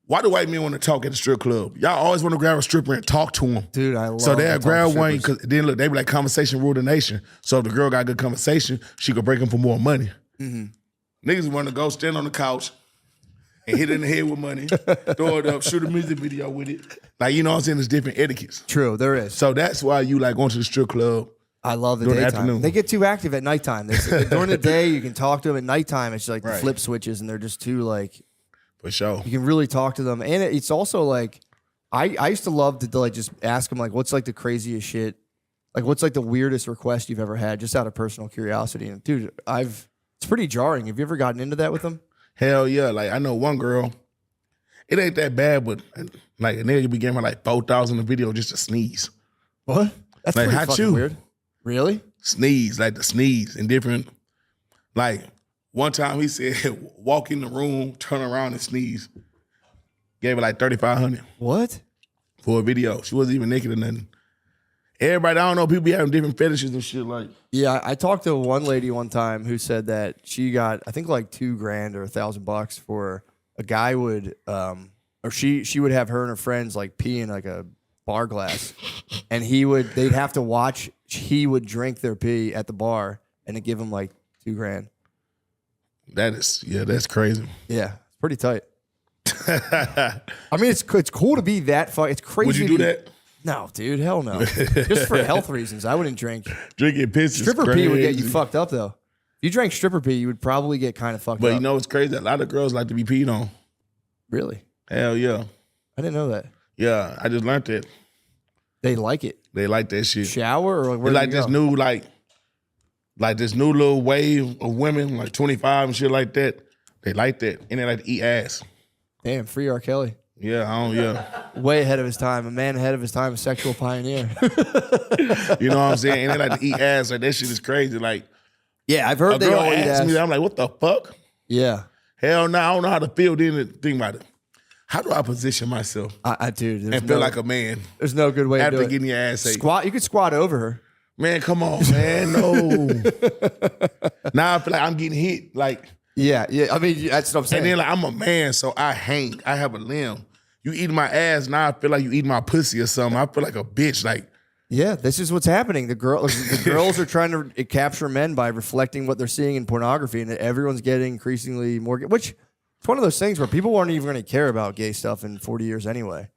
[SPEAKER 3] why do white men want to talk at the strip club? Y'all always want to grab a stripper and talk to them.
[SPEAKER 2] Dude, I love
[SPEAKER 3] So
[SPEAKER 2] to
[SPEAKER 3] they'll
[SPEAKER 2] talk to
[SPEAKER 3] grab one,
[SPEAKER 2] strippers.
[SPEAKER 3] because then look, they be like, conversation rule the nation. So if the girl got good conversation, she could break them for more money. Niggas want to go stand on the couch and hit it in the head with money, throw it up, shoot a music video with it. Like, you know what I'm saying? There's different etiquettes.
[SPEAKER 2] True, there is.
[SPEAKER 3] So that's why you like going to the strip club.
[SPEAKER 2] I love the
[SPEAKER 3] during the
[SPEAKER 2] daytime.
[SPEAKER 3] afternoon.
[SPEAKER 2] They get too active at nighttime. During the day, you can talk to them. At nighttime, it's like the
[SPEAKER 3] Right.
[SPEAKER 2] flip switches, and they're just too like
[SPEAKER 3] For sure.
[SPEAKER 2] You can really talk to them. And it's also like, I used to love to like just ask them like, what's like the craziest shit? Like, what's like the weirdest request you've ever had, just out of personal curiosity? And dude, it's pretty jarring. Have you ever gotten into that with them?
[SPEAKER 3] Hell yeah. Like, I know one girl, it ain't that bad, but like a nigga be giving her like 4,000 a video just to sneeze.
[SPEAKER 2] What? That's
[SPEAKER 3] like,
[SPEAKER 2] pretty
[SPEAKER 3] how
[SPEAKER 2] fucking
[SPEAKER 3] you?
[SPEAKER 2] weird. Really?
[SPEAKER 3] Sneeze, like the sneeze and different. Like, one time he said, walk in the room, turn around and sneeze. Gave her like 3,500.
[SPEAKER 2] What?
[SPEAKER 3] For a video. She wasn't even naked or nothing. Everybody, I don't know, people be having different fetishes and shit like.
[SPEAKER 2] Yeah, I talked to one lady one time who said that she got, I think like $2,000 or $1,000 for a guy would, or she would have her and her friends like pee in like a bar glass, and they'd have to watch, he would drink their pee at the bar, and it'd give him like $2,000.
[SPEAKER 3] That's crazy.
[SPEAKER 2] Yeah, it's pretty tight. I mean, it's cool to be that fun. It's crazy.
[SPEAKER 3] Would you do that?
[SPEAKER 2] No, dude, hell no. Just for health reasons, I wouldn't drink.
[SPEAKER 3] Drinking piss
[SPEAKER 2] Stripper
[SPEAKER 3] is crazy.
[SPEAKER 2] pee would get you fucked up, though. If you drank stripper pee, you would probably get kind of fucked up.
[SPEAKER 3] But you know what's crazy? A lot of girls like to be peed on.
[SPEAKER 2] Really?
[SPEAKER 3] Hell yeah.
[SPEAKER 2] I didn't know that.
[SPEAKER 3] Yeah, I just learned that.
[SPEAKER 2] They like it.
[SPEAKER 3] They like that shit.
[SPEAKER 2] Shower or where
[SPEAKER 3] It's like
[SPEAKER 2] do you
[SPEAKER 3] this
[SPEAKER 2] go?
[SPEAKER 3] new like this new little wave of women, like 25 and shit like that. They like that. And they like to eat ass.
[SPEAKER 2] Damn, free R. Kelly.
[SPEAKER 3] Yeah,
[SPEAKER 2] Way ahead of his time. A man ahead of his time, a sexual pioneer.
[SPEAKER 3] You know what I'm saying? And they like to eat ass. Like, that shit is crazy. Like,
[SPEAKER 2] Yeah, I've heard
[SPEAKER 3] a
[SPEAKER 2] they
[SPEAKER 3] girl
[SPEAKER 2] all eat
[SPEAKER 3] asked
[SPEAKER 2] ass.
[SPEAKER 3] me that. I'm like, what the fuck?
[SPEAKER 2] Yeah.
[SPEAKER 3] Hell no, I don't know how to feel. Then think about it. How do I position myself
[SPEAKER 2] Dude,
[SPEAKER 3] and feel like a man
[SPEAKER 2] there's no good way to do
[SPEAKER 3] after
[SPEAKER 2] it.
[SPEAKER 3] getting your ass ate?
[SPEAKER 2] Squat. You could squat over her.
[SPEAKER 3] Man, come on, man. No. Now I feel like I'm getting hit. Like,
[SPEAKER 2] Yeah. I mean, that's what I'm saying.
[SPEAKER 3] and then like, I'm a man, so I hang. I have a limb. You eat my ass, now I feel like you eat my pussy or something. I feel like a bitch. Like,
[SPEAKER 2] yeah, this is what's happening. The girls are trying to capture men by reflecting what they're seeing in pornography, and everyone's getting increasingly more. Which it's one of those things where people aren't even going to care about gay stuff in 40 years anyway.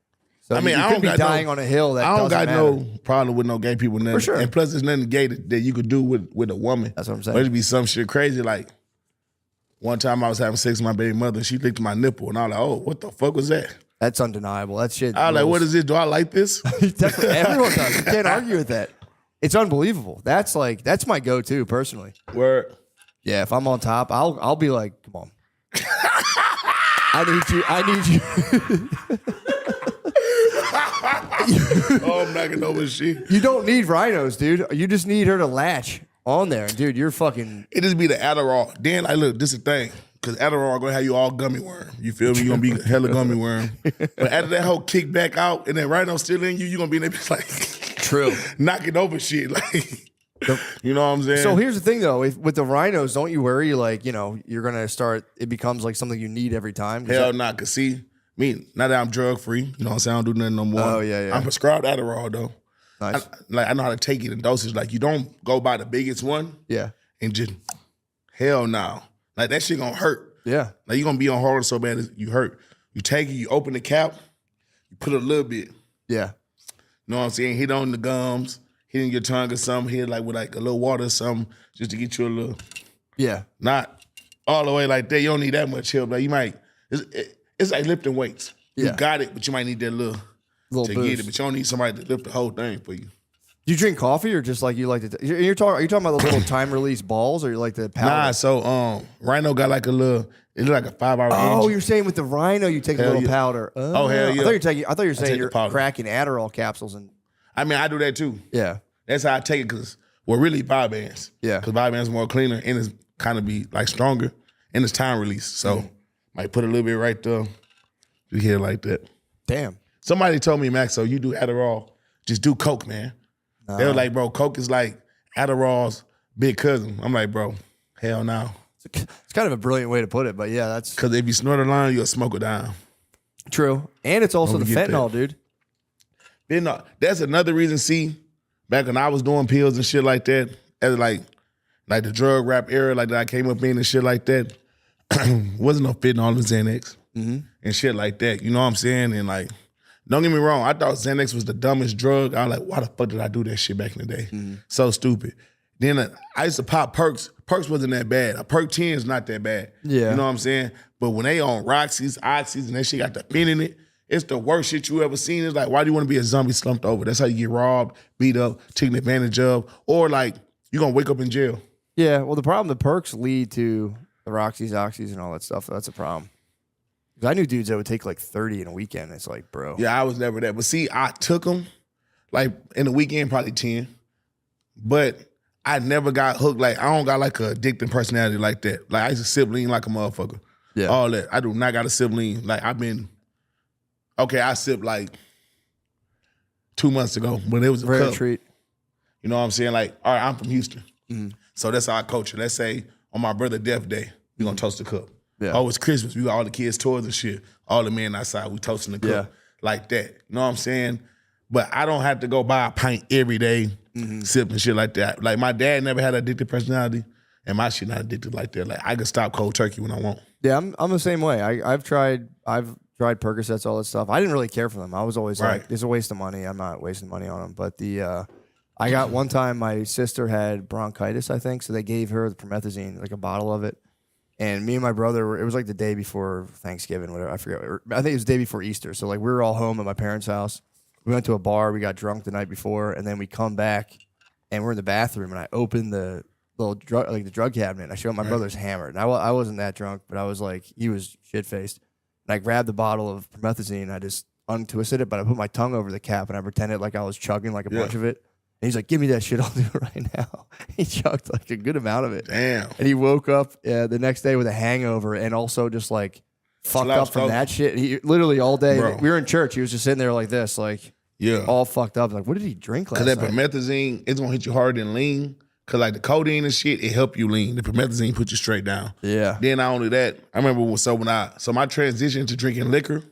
[SPEAKER 2] So
[SPEAKER 3] I mean,
[SPEAKER 2] you
[SPEAKER 3] I
[SPEAKER 2] could
[SPEAKER 3] don't
[SPEAKER 2] be
[SPEAKER 3] got
[SPEAKER 2] dying
[SPEAKER 3] no,
[SPEAKER 2] on a hill that
[SPEAKER 3] I don't
[SPEAKER 2] doesn't
[SPEAKER 3] got
[SPEAKER 2] matter.
[SPEAKER 3] no problem with no gay people. Nothing.
[SPEAKER 2] For sure.
[SPEAKER 3] And plus, there's nothing gay that you could do with a woman.
[SPEAKER 2] That's what I'm saying.
[SPEAKER 3] But it'd be some shit crazy. Like, one time I was having sex with my baby mother, and she licked my nipple, and I was like, oh, what the fuck was that?
[SPEAKER 2] That's undeniable. That shit.
[SPEAKER 3] I was like,
[SPEAKER 2] rules.
[SPEAKER 3] what is this? Do I like this?
[SPEAKER 2] Definitely, everyone does. You can't argue with that. It's unbelievable. That's my go-to personally.
[SPEAKER 3] Word.
[SPEAKER 2] Yeah, if I'm on top, I'll be like, come on. I need you.
[SPEAKER 3] Oh, I'm knocking over shit.
[SPEAKER 2] You don't need rhinos, dude. You just need her to latch on there. Dude, you're fucking.
[SPEAKER 3] It just be the Adderall. Then, like, look, this is the thing. Because Adderall going to have you all gummy worm. You feel me? You're going to be hella gummy worm. But after that whole kick back out and then rhino still in you, you're going to be in there like...
[SPEAKER 2] True.
[SPEAKER 3] knocking over shit. Like, you know what I'm saying?
[SPEAKER 2] So here's the thing, though. With the rhinos, don't you worry? Like, you know, you're going to start... It becomes like something you need every time.
[SPEAKER 3] Hell nah. Because see, me, now that I'm drug-free, you know what I'm saying? I don't do nothing no more.
[SPEAKER 2] Oh, yeah.
[SPEAKER 3] I'm prescribed Adderall, though.
[SPEAKER 2] Nice.
[SPEAKER 3] I know how to take it in doses. Like, you don't go by the biggest one
[SPEAKER 2] Yeah.
[SPEAKER 3] and just... Hell no. Like, that shit going to hurt.
[SPEAKER 2] Yeah.
[SPEAKER 3] Like, you're going to be on hard so bad as you hurt. You take it, you open the cap, you put a little bit.
[SPEAKER 2] Yeah.
[SPEAKER 3] You know what I'm saying? Hit on the gums, hit in your tongue or something, hit like with like a little water or something, just to get you a little,
[SPEAKER 2] Yeah.
[SPEAKER 3] not all the way like that. You don't need that much help. Like, you might, it's like lifting weights.
[SPEAKER 2] Yeah.
[SPEAKER 3] You got it, but you might need that little to
[SPEAKER 2] boost.
[SPEAKER 3] get it. But you don't need somebody to lift the whole thing for you.
[SPEAKER 2] Do you drink coffee or just like you like to? Are you talking about the little time release balls or you like the powder?
[SPEAKER 3] Nah, so Rhino got like a little, it look like a 5-hour
[SPEAKER 2] Oh,
[SPEAKER 3] energy.
[SPEAKER 2] you're saying with the rhino you take a
[SPEAKER 3] Hell
[SPEAKER 2] little
[SPEAKER 3] yeah.
[SPEAKER 2] powder.
[SPEAKER 3] Oh, hell yeah.
[SPEAKER 2] I thought you were saying
[SPEAKER 3] take the
[SPEAKER 2] you're
[SPEAKER 3] powder.
[SPEAKER 2] cracking Adderall capsules and
[SPEAKER 3] I mean, I do that too.
[SPEAKER 2] yeah.
[SPEAKER 3] That's how I take it because we're really vibe bands.
[SPEAKER 2] Yeah.
[SPEAKER 3] Because vibe bands are more cleaner and it's kind of be like stronger and it's time release. So might put a little bit right there. You hear it like that.
[SPEAKER 2] Damn.
[SPEAKER 3] Somebody told me, Maxo, you do Adderall, just do Coke, man. They were like, bro, Coke is like Adderall's big cousin. I'm like, bro, hell no.
[SPEAKER 2] It's kind of a brilliant way to put it, but yeah, that's
[SPEAKER 3] Because if you snort a line, you'll smoke it down.
[SPEAKER 2] true. And it's also
[SPEAKER 3] Don't
[SPEAKER 2] the
[SPEAKER 3] forget
[SPEAKER 2] fentanyl,
[SPEAKER 3] that.
[SPEAKER 2] dude.
[SPEAKER 3] Then that's another reason, see, back when I was doing pills and shit like that, as like the drug rap era like that I came up in and shit like that, wasn't no fentanyl in Xanax and shit like that. You know what I'm saying? And like, don't get me wrong, I thought Xanax was the dumbest drug. I was like, why the fuck did I do that shit back in the day? So stupid. Then I used to pop perks. Perks wasn't that bad. A perk 10 is not that bad.
[SPEAKER 2] Yeah.
[SPEAKER 3] You know what I'm saying? But when they on Roxy's, Oxys, and that shit got the fin in it, it's the worst shit you ever seen. It's like, why do you want to be a zombie slumped over? That's how you get robbed, beat up, taken advantage of, or like you're gonna wake up in jail.
[SPEAKER 2] Yeah, well, the problem, the perks lead to the Roxy's, Oxys, and all that stuff. That's a problem. Because I knew dudes that would take like 30 in a weekend. It's like, bro.
[SPEAKER 3] Yeah, I was never that. But see, I took them, like in the weekend, probably 10. But I never got hooked. Like, I don't got like a addicting personality like that. Like, I used to sip lean like a motherfucker.
[SPEAKER 2] Yeah.
[SPEAKER 3] All that. I do not got a sip lean. Like, I sipped like 2 months ago, but it was a
[SPEAKER 2] Rare
[SPEAKER 3] cup.
[SPEAKER 2] treat.
[SPEAKER 3] You know what I'm saying? Like, all right, I'm from Houston.
[SPEAKER 2] Mm.
[SPEAKER 3] So that's our culture. Let's say on my brother's death day, we're going to toast the cup.
[SPEAKER 2] Yeah.
[SPEAKER 3] Oh, it's Christmas. We got all the kids' toys and shit. All the men outside, we toasting the cup.
[SPEAKER 2] Yeah.
[SPEAKER 3] Like that. You know what I'm saying? But I don't have to go buy a pint every day, sipping shit like that. Like, my dad never had an addicted personality, and my shit not addicted like that. Like, I can stop cold turkey when I want.
[SPEAKER 2] Yeah, I'm the same way. I've tried Percocets, all that stuff. I didn't really care for them. I was always like, it's a waste of money. I'm not wasting money on them. But I got one time, my sister had bronchitis, I think, so they gave her the promethazine, like a bottle of it. And me and my brother, it was like the day before Thanksgiving, whatever, I forget. I think it was the day before Easter. So like we were all home at my parents' house. We went to a bar, we got drunk the night before, and then we come back and we're in the bathroom, and I opened the little drug cabinet. I showed my brother's hammered. And I wasn't that drunk, but I was like, he was shit-faced. And I grabbed the bottle of promethazine, and I just untwisted it, but I put my tongue over the cap, and I pretended like I was chugging like a bunch of it. And he's like, give me that shit, I'll do it right now. He chugged like a good amount of it.
[SPEAKER 3] Damn.
[SPEAKER 2] And he woke up the next day with a hangover and also just like fucked up from that shit. He literally all day, we were in church, he was just sitting there like this, like all fucked up. Like, what did he drink last night?
[SPEAKER 3] Because that promethazine, it's going to hit you harder than lean. Because like the codeine and shit, it help you lean. The promethazine put you straight down.
[SPEAKER 2] Yeah.
[SPEAKER 3] Then not only that, I remember so my transition to drinking liquor,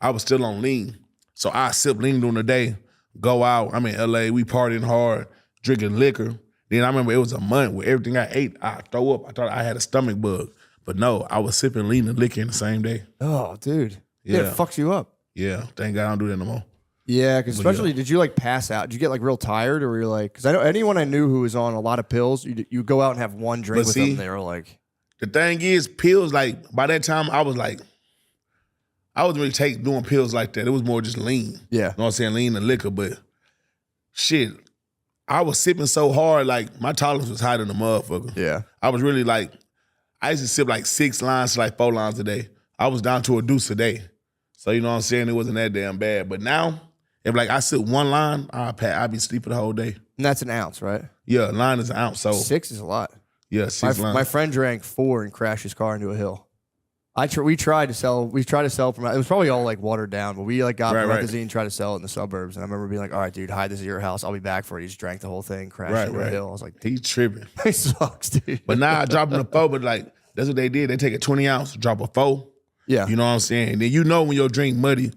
[SPEAKER 3] I was still on lean. So I sip lean during the day, go out. I'm in LA, we partying hard, drinking liquor. Then I remember it was a month where everything I ate, I throw up. I thought I had a stomach bug. But no, I was sipping lean and liquor in the same day.
[SPEAKER 2] Oh, dude. Yeah, it fucks you up.
[SPEAKER 3] Yeah, thank God I don't do that no more.
[SPEAKER 2] Yeah, because especially, did you like pass out? Did you get like real tired, or were you like? Because I know anyone I knew who was on a lot of pills, you go out and have one drink with them, and they were like.
[SPEAKER 3] The thing is, pills, like by that time I wasn't really doing pills like that. It was more just lean.
[SPEAKER 2] Yeah,
[SPEAKER 3] you know what I'm saying, lean and liquor. But shit, I was sipping so hard, like my tolerance was higher than the motherfucker.
[SPEAKER 2] Yeah,
[SPEAKER 3] I was really like, I used to sip like 6 lines to like 4 lines a day. I was down to a deuce a day. So you know what I'm saying, it wasn't that damn bad. But now, if like I sip 1 line, I'd be sleeping the whole day.
[SPEAKER 2] And that's an ounce, right?
[SPEAKER 3] Yeah, a line is an ounce. So
[SPEAKER 2] 6 is a lot.
[SPEAKER 3] Yeah, 6 lines.
[SPEAKER 2] My friend drank 4 and crashed his car into a hill. We tried to sell from it was probably all like watered down, but we like got promethazine and tried to sell it in the suburbs. And I remember being like, all right, dude, hide this at your house. I'll be back for it. He just drank the whole thing, crashed into a hill. I was like,
[SPEAKER 3] he's tripping.
[SPEAKER 2] He sucks, dude.
[SPEAKER 3] But now I drop him a 4, but like that's what they did. They take a 20 ounce, drop a 4.
[SPEAKER 2] Yeah.
[SPEAKER 3] You know what I'm saying? And then you know when your drink muddy,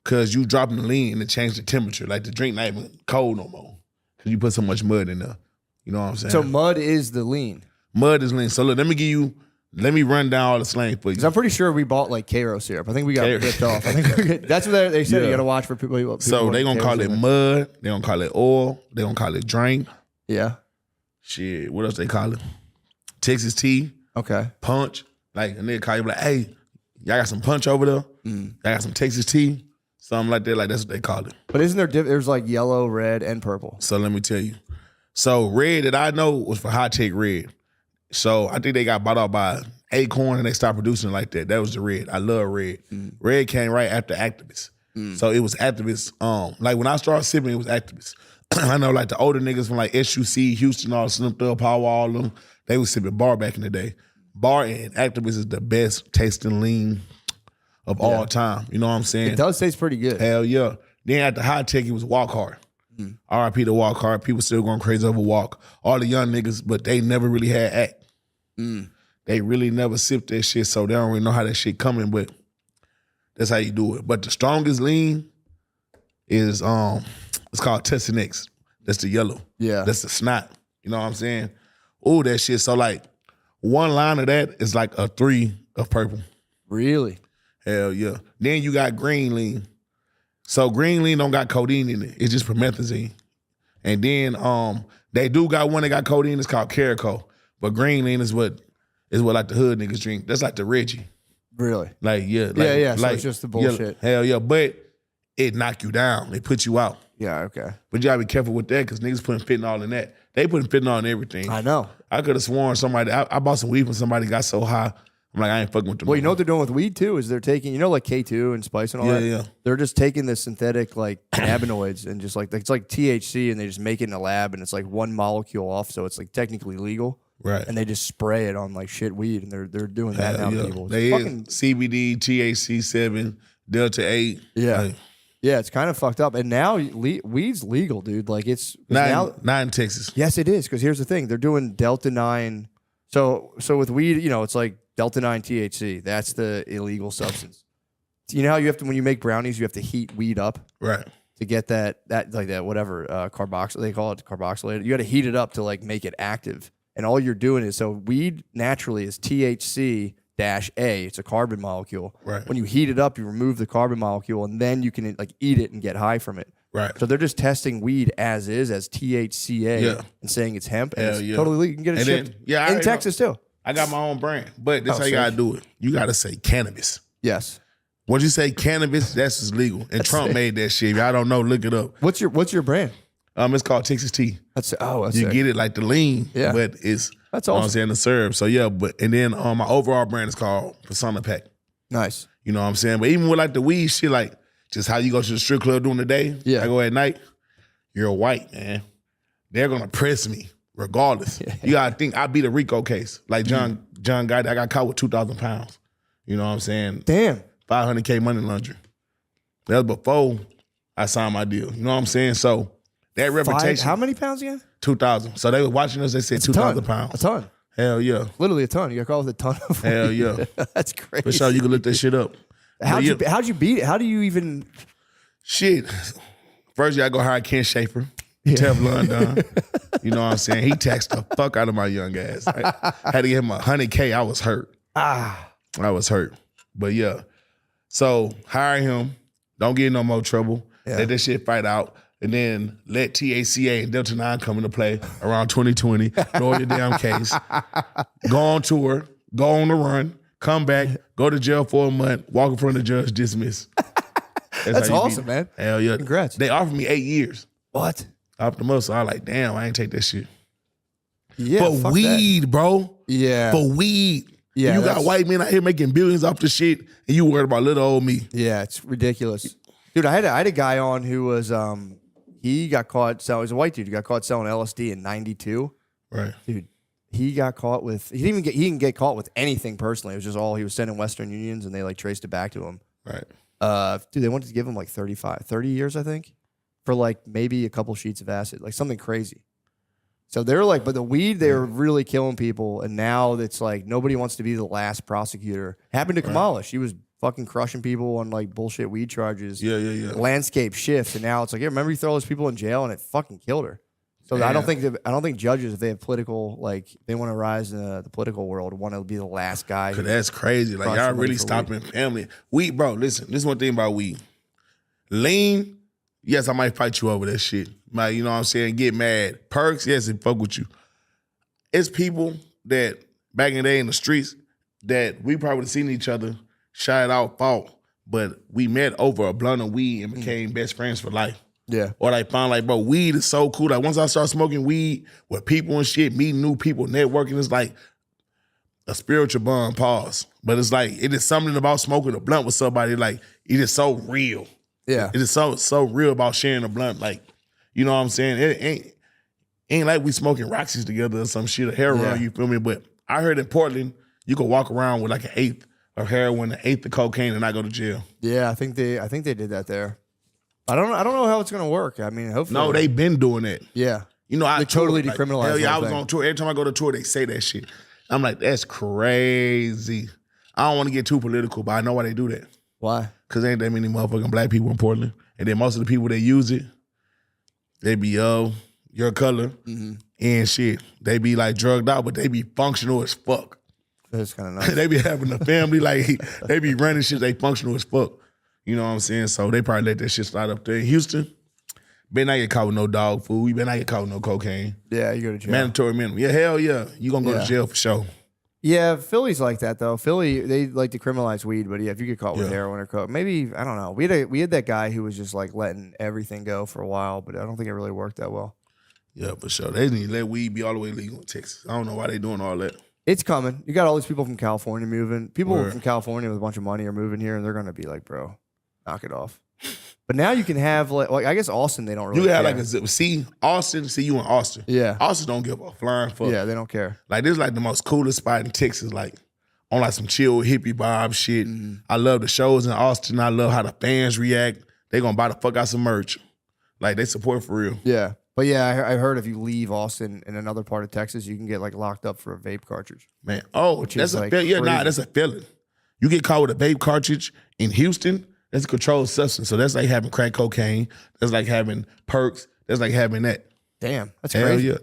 [SPEAKER 3] cause you dropping the lean and it changed the temperature. Like the drink not even cold no more. Cause you put so much mud in there. You know what I'm saying?
[SPEAKER 2] So mud is the lean.
[SPEAKER 3] Mud is lean. So look, let me run down all the slang for you.
[SPEAKER 2] Because I'm pretty sure we bought like Cairo syrup. I think we got ripped off. I think that's what they said. You got to watch for people.
[SPEAKER 3] So they gonna call it mud. They gonna call it oil. They gonna call it drink.
[SPEAKER 2] Yeah.
[SPEAKER 3] Shit. What else they call it? Texas tea.
[SPEAKER 2] Okay.
[SPEAKER 3] Punch. Like, and they call you like, hey, y'all got some punch over there? Y'all got some Texas tea? Something like that. Like that's what they call it.
[SPEAKER 2] But isn't there's like yellow, red, and purple?
[SPEAKER 3] So let me tell you. So red that I know was for Hot Take Red. So I think they got bought out by Acorn and they stopped producing it like that. That was the red. I love red. Red came right after Activist. So it was Activist. Like when I started sipping, it was Activist. I know like the older niggas from like SUC, Houston, all Slim Thug, Power, all of them, they was sipping Bar back in the day. Bar and Activist is the best tasting lean of all time. You know what I'm saying?
[SPEAKER 2] It does taste pretty good.
[SPEAKER 3] Hell yeah. Then at the High Tech, it was Walk Hard. R.I.P. to Walk Hard. People still going crazy over Walk. All the young niggas, but they never really had act. They really never sipped that shit, so they don't really know how that shit coming, but that's how you do it. But the strongest lean is it's called Tessin-X. That's the yellow.
[SPEAKER 2] Yeah.
[SPEAKER 3] That's the snot. You know what I'm saying? Ooh, that shit. So like 1 line of that is like a 3 of purple.
[SPEAKER 2] Really?
[SPEAKER 3] Hell yeah. Then you got green lean. So green lean don't got codeine in it. It's just promethazine. And then They do got one that got codeine. It's called Caraco. But green lean is what like the hood niggas drink. That's like the Reggie.
[SPEAKER 2] Really?
[SPEAKER 3] Like, yeah. Like,
[SPEAKER 2] Yeah. So
[SPEAKER 3] like,
[SPEAKER 2] it's just the bullshit.
[SPEAKER 3] Yeah, hell yeah. But it knock you down. It put you out.
[SPEAKER 2] Yeah, okay.
[SPEAKER 3] But you gotta be careful with that because niggas putting fentanyl in that. They putting fentanyl in everything.
[SPEAKER 2] I know.
[SPEAKER 3] I could have sworn somebody, I bought some weed from somebody got so high. I'm like, I ain't fucking with them.
[SPEAKER 2] Well, you know what they're doing with weed too is they're taking, like K2 and spice and all that.
[SPEAKER 3] Yeah.
[SPEAKER 2] They're just taking the synthetic like cannabinoids and just like it's like THC and they just make it in a lab and it's like one molecule off, so it's like technically legal.
[SPEAKER 3] Right.
[SPEAKER 2] And they just spray it on like shit weed and they're doing that now to people.
[SPEAKER 3] They fucking CBD, THC 7, Delta 8.
[SPEAKER 2] Yeah.
[SPEAKER 3] Like,
[SPEAKER 2] yeah, it's kind of fucked up. And now weed's legal, dude. Like it's
[SPEAKER 3] not in Texas.
[SPEAKER 2] Yes, it is. Because here's the thing: they're doing Delta 9. So with weed, it's like Delta 9 THC. That's the illegal substance. You know how you have to when you make brownies, you have to heat weed up,
[SPEAKER 3] right,
[SPEAKER 2] to get that whatever carboxyl they call it carboxylated. You got to heat it up to like make it active. And all you're doing is so weed naturally is THC. -A. It's a carbon molecule.
[SPEAKER 3] Right.
[SPEAKER 2] When you heat it up, you remove the carbon molecule, and then you can like eat it and get high from it.
[SPEAKER 3] right.
[SPEAKER 2] So they're just testing weed as is, as THCA, and saying it's hemp, and it's totally legal. You can get it shipped in Texas too.
[SPEAKER 3] I got my own brand, but this how you gotta do it. You gotta say cannabis.
[SPEAKER 2] Yes.
[SPEAKER 3] Once you say cannabis, that's just legal. And Trump made that shit. If y'all don't know, look it up.
[SPEAKER 2] What's your brand?
[SPEAKER 3] It's called Texas Tea.
[SPEAKER 2] That's
[SPEAKER 3] you
[SPEAKER 2] sick.
[SPEAKER 3] get it like the lean, but it's
[SPEAKER 2] that's
[SPEAKER 3] awesome. You know what I'm
[SPEAKER 2] awesome.
[SPEAKER 3] saying, the syrup. So yeah, and then my overall brand is called Persona Pack.
[SPEAKER 2] Nice.
[SPEAKER 3] You know what I'm saying? But even with like the weed shit, like just how you go to the strip club during the day, I go at night, you're white, man. They're gonna press me regardless. You gotta think I beat a RICO case. Like John got I got caught with 2,000 pounds. You know what I'm saying?
[SPEAKER 2] Damn.
[SPEAKER 3] 500K money laundering. That was before I signed my deal. You know what I'm saying? So that reputation.
[SPEAKER 2] How many pounds again?
[SPEAKER 3] 2,000. So they were watching us. They said 2,000 pounds.
[SPEAKER 2] A ton.
[SPEAKER 3] Hell yeah.
[SPEAKER 2] Literally a ton. You got caught with a ton of weed.
[SPEAKER 3] Hell yeah.
[SPEAKER 2] That's crazy.
[SPEAKER 3] For sure, you can look that shit up.
[SPEAKER 2] How'd you beat it? How do you even?
[SPEAKER 3] Shit. First, you gotta go hire Ken Schaefer. Teflon Don. You know what I'm saying? He taxed the fuck out of my young ass. I had to give him 100K. I was hurt. I was hurt. But yeah. So hire him. Don't get in no more trouble. Let that shit fight out. And then let THCA and Delta 9 come into play around 2020. Throw your damn case. Go on tour. Go on the run. Come back. Go to jail for a month. Walk in front of the judge. Dismiss.
[SPEAKER 2] That's awesome, man.
[SPEAKER 3] Hell yeah.
[SPEAKER 2] Congrats.
[SPEAKER 3] They offered me 8 years.
[SPEAKER 2] What?
[SPEAKER 3] Off the muscle. I was like, damn, I ain't take that shit.
[SPEAKER 2] Yeah.
[SPEAKER 3] For weed, bro.
[SPEAKER 2] Yeah.
[SPEAKER 3] For weed.
[SPEAKER 2] Yeah.
[SPEAKER 3] You got white men out here making billions off the shit, and you worried about little old me.
[SPEAKER 2] Yeah, it's ridiculous. Dude, I had a guy on who was he got caught selling. He was a white dude. He got caught selling LSD in '92.
[SPEAKER 3] Right,
[SPEAKER 2] dude. He got caught with. He didn't get caught with anything personally. It was just all he was sending Western Unions, and they like traced it back to him.
[SPEAKER 3] Right.
[SPEAKER 2] Dude, they wanted to give him like 30 years, I think, for like maybe a couple sheets of acid, like something crazy. So they're like, but the weed, they're really killing people, and now it's like nobody wants to be the last prosecutor. Happened to Kamala. She was fucking crushing people on like bullshit weed charges.
[SPEAKER 3] Yeah.
[SPEAKER 2] Landscape shifts, and now it's like, yeah, remember you throw those people in jail, and it fucking killed her. So I don't think judges, if they have political, like they want to rise in the political world, want to be the last guy.
[SPEAKER 3] Cause that's crazy. Like y'all really stopping family. Weed, bro. Listen, this is one thing about weed. Lean, yes, I might fight you over that shit. Might, you know what I'm saying? Get mad. Perks, yes, it fuck with you. It's people that back in the day in the streets that we probably would have seen each other, shot out, fought, but we met over a blunt of weed and became best friends for life.
[SPEAKER 2] Yeah.
[SPEAKER 3] Or like found like, bro, weed is so cool. Like once I start smoking weed with people and shit, meeting new people, networking, it's like a spiritual bond, pause. But it's like, it is something about smoking a blunt with somebody, like it is so real.
[SPEAKER 2] Yeah.
[SPEAKER 3] It is so real about sharing a blunt. Like, you know what I'm saying? It ain't like we smoking Roxy's together or some shit, or heroin, you feel me? But I heard in Portland, you could walk around with like an eighth of heroin, an eighth of cocaine, and not go to jail.
[SPEAKER 2] Yeah, I think they did that there. I don't know how it's gonna work. I mean, hopefully.
[SPEAKER 3] No, they been doing that.
[SPEAKER 2] Yeah.
[SPEAKER 3] You know,
[SPEAKER 2] they totally decriminalized.
[SPEAKER 3] Hell yeah, I was on tour. Every time I go to tour, they say that shit. I'm like, that's crazy. I don't want to get too political, but I know why they do that.
[SPEAKER 2] Why?
[SPEAKER 3] Because ain't that many motherfucking black people in Portland. And then most of the people that use it, they be, your color and shit. They be like drugged out, but they be functional as fuck.
[SPEAKER 2] That's kind of nice.
[SPEAKER 3] They be having a family, like, they be running shit, they functional as fuck. You know what I'm saying? So they probably let that shit slide up there. In Houston, better not get caught with no dog food. You better not get caught with no cocaine.
[SPEAKER 2] Yeah, you go to jail.
[SPEAKER 3] Mandatory minimum. Yeah, hell yeah. You gonna go to jail for sure.
[SPEAKER 2] Yeah, Philly's like that though. Philly, they like to criminalize weed, but yeah, if you get caught with heroin or coke, maybe I don't know. We had that guy who was just like letting everything go for a while, but I don't think it really worked that well.
[SPEAKER 3] Yeah, for sure. They need to let weed be all the way legal in Texas. I don't know why they doing all that.
[SPEAKER 2] It's coming. You got all these people from California moving. People from California with a bunch of money are moving here, and they're gonna be like, bro, knock it off. But now you can have like I guess Austin, they don't really.
[SPEAKER 3] You got
[SPEAKER 2] care.
[SPEAKER 3] like Austin. See you in Austin.
[SPEAKER 2] Yeah,
[SPEAKER 3] Austin don't give a flying fuck.
[SPEAKER 2] Yeah, they don't care.
[SPEAKER 3] Like this is like the most coolest spot in Texas. Like on like some chill hippie vibe shit. I love the shows in Austin. I love how the fans react. They gonna buy the fuck out some merch. Like they support for real.
[SPEAKER 2] Yeah, but yeah, I heard if you leave Austin in another part of Texas, you can get like locked up for a vape cartridge.
[SPEAKER 3] Man,
[SPEAKER 2] that's
[SPEAKER 3] a that's a felon. You get caught with a vape cartridge in Houston. That's a controlled substance. So that's like having crack cocaine. That's like having perks. That's like having that.
[SPEAKER 2] Damn, that's
[SPEAKER 3] Hell
[SPEAKER 2] crazy.
[SPEAKER 3] yeah.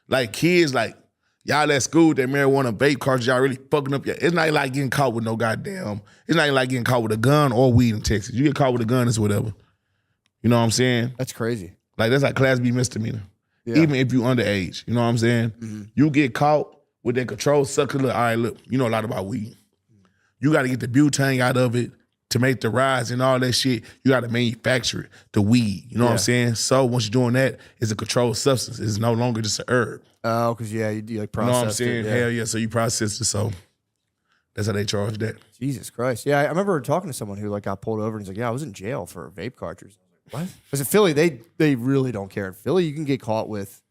[SPEAKER 3] Like kids, like y'all at school, that marijuana vape cartridge, y'all really fucking up. It's not like getting caught with no goddamn. It's not like getting caught with a gun or weed in Texas. You get caught with a gun, it's whatever. You know what I'm saying?
[SPEAKER 2] That's crazy.
[SPEAKER 3] Like that's like Class B misdemeanor. Yeah. Even if you underage. You know what I'm saying? You get caught with that controlled sucker. Look, all right, look, you know a lot about weed. You got to get the butane out of it. To make the rise and all that shit, you got to manufacture it, the weed. You know what I'm saying? So once you're doing that, it's a controlled substance. It's no longer just a herb.
[SPEAKER 2] Oh, because you like process.
[SPEAKER 3] You know what I'm saying?
[SPEAKER 2] It,
[SPEAKER 3] Hell yeah. So you process it. So that's how they charge that.
[SPEAKER 2] Jesus Christ. Yeah, I remember talking to someone who like got pulled over and he's like, yeah, I was in jail for a vape cartridge. I was like, what? Because in Philly, they really don't care. In Philly, you can get caught with,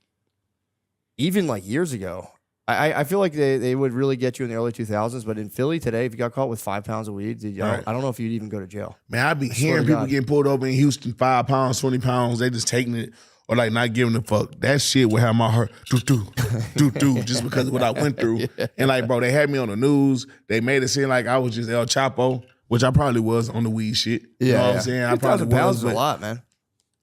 [SPEAKER 2] even like years ago, I feel like they would really get you in the early 2000s, but in Philly today, if you got caught with 5 pounds of weed, I don't know if you'd even go to jail.
[SPEAKER 3] Man, I be hearing people getting pulled over in Houston, 5 pounds, 20 pounds, they just taking it or like not giving a fuck. That shit would have my heart do just because of what I went through. And like, bro, they had me on the news. They made it seem like I was just El Chapo, which I probably was on the weed shit. You know what I'm saying? I probably
[SPEAKER 2] pounds
[SPEAKER 3] was.
[SPEAKER 2] Is a lot, man.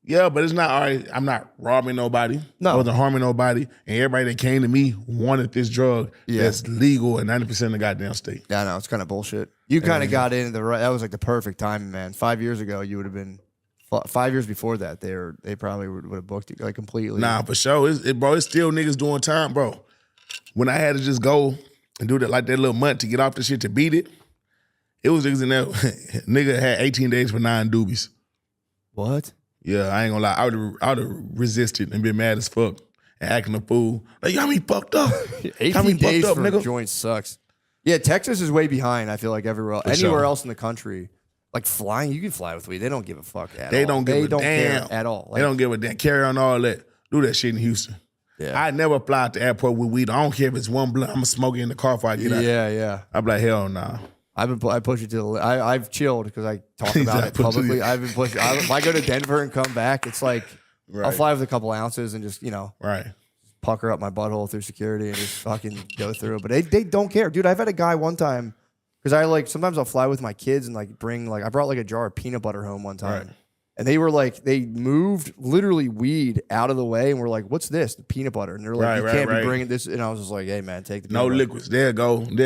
[SPEAKER 3] Yeah, but it's not all right. I'm not robbing nobody.
[SPEAKER 2] No.
[SPEAKER 3] I wasn't harming nobody. And everybody that came to me wanted this drug that's legal in 90% of the goddamn state.
[SPEAKER 2] Yeah, no, it's kind of bullshit. You kind of got into that was like the perfect time, man. 5 years ago, you would have been 5 years before that. They probably would have booked you like completely.
[SPEAKER 3] Nah, for sure. Bro, it's still niggas doing time, bro. When I had to just go and do that like that little month to get off the shit to beat it, it was niggas in there. Nigga had 18 days for 9 doobies.
[SPEAKER 2] What?
[SPEAKER 3] Yeah, I ain't gonna lie. I would have resisted and been mad as fuck and acting a fool. Like, you got me fucked up.
[SPEAKER 2] 18 days for a joint sucks. Yeah, Texas is way behind, I feel like, anywhere else in the country. Like flying, you can fly with weed. They don't give a fuck at all.
[SPEAKER 3] They don't give a damn.
[SPEAKER 2] Care at all. Like,
[SPEAKER 3] they don't give a damn. Carry on all that. Do that shit in Houston.
[SPEAKER 2] Yeah.
[SPEAKER 3] I never fly at the airport with weed. I don't care if it's one blunt. I'm gonna smoke it in the car before I get out.
[SPEAKER 2] Yeah.
[SPEAKER 3] I'm like, hell nah.
[SPEAKER 2] I push it to the. I've chilled because I talk about it publicly. I've been pushing. If I go to Denver and come back, it's like I'll fly with a couple ounces and just pucker up my butthole through security and just fucking go through. But they don't care, dude. I've had a guy one time because sometimes I'll fly with my kids and bring I brought a jar of peanut butter home one time. Right. And they were they moved literally weed out of the way and were like, what's this? The peanut butter. And they're like, you can't be bringing this. And I was just like, hey, man, take the peanut butter.
[SPEAKER 3] No liquids. They'll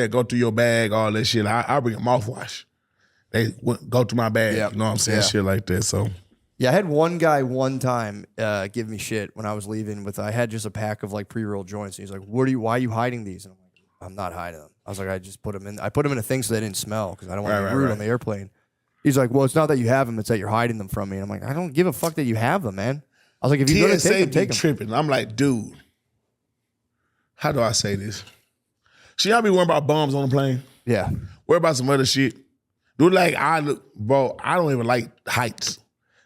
[SPEAKER 3] go through your bag, all that shit. I bring a mouthwash. They go through my bag. Yep. You know what I'm saying? Yeah. Shit like that. So.
[SPEAKER 2] Yeah, I had one guy one time give me shit when I was leaving I had just a pack of pre-rolled joints. And he's like, why are you hiding these? And I'm like, I'm not hiding them. I was like, I just put them in. I put them in a thing so they didn't smell because I don't want to be rude on the airplane. He's like, well, it's not that you have them, it's that you're hiding them from me. And I'm like, I don't give a fuck that you have them, man. I was like, if you're going to take them, take them.
[SPEAKER 3] Tripping. I'm like, dude, how do I say this? Should y'all be worrying about bombs on the plane?
[SPEAKER 2] Yeah.
[SPEAKER 3] Worry about some other shit. Dude, bro, I don't even like heights.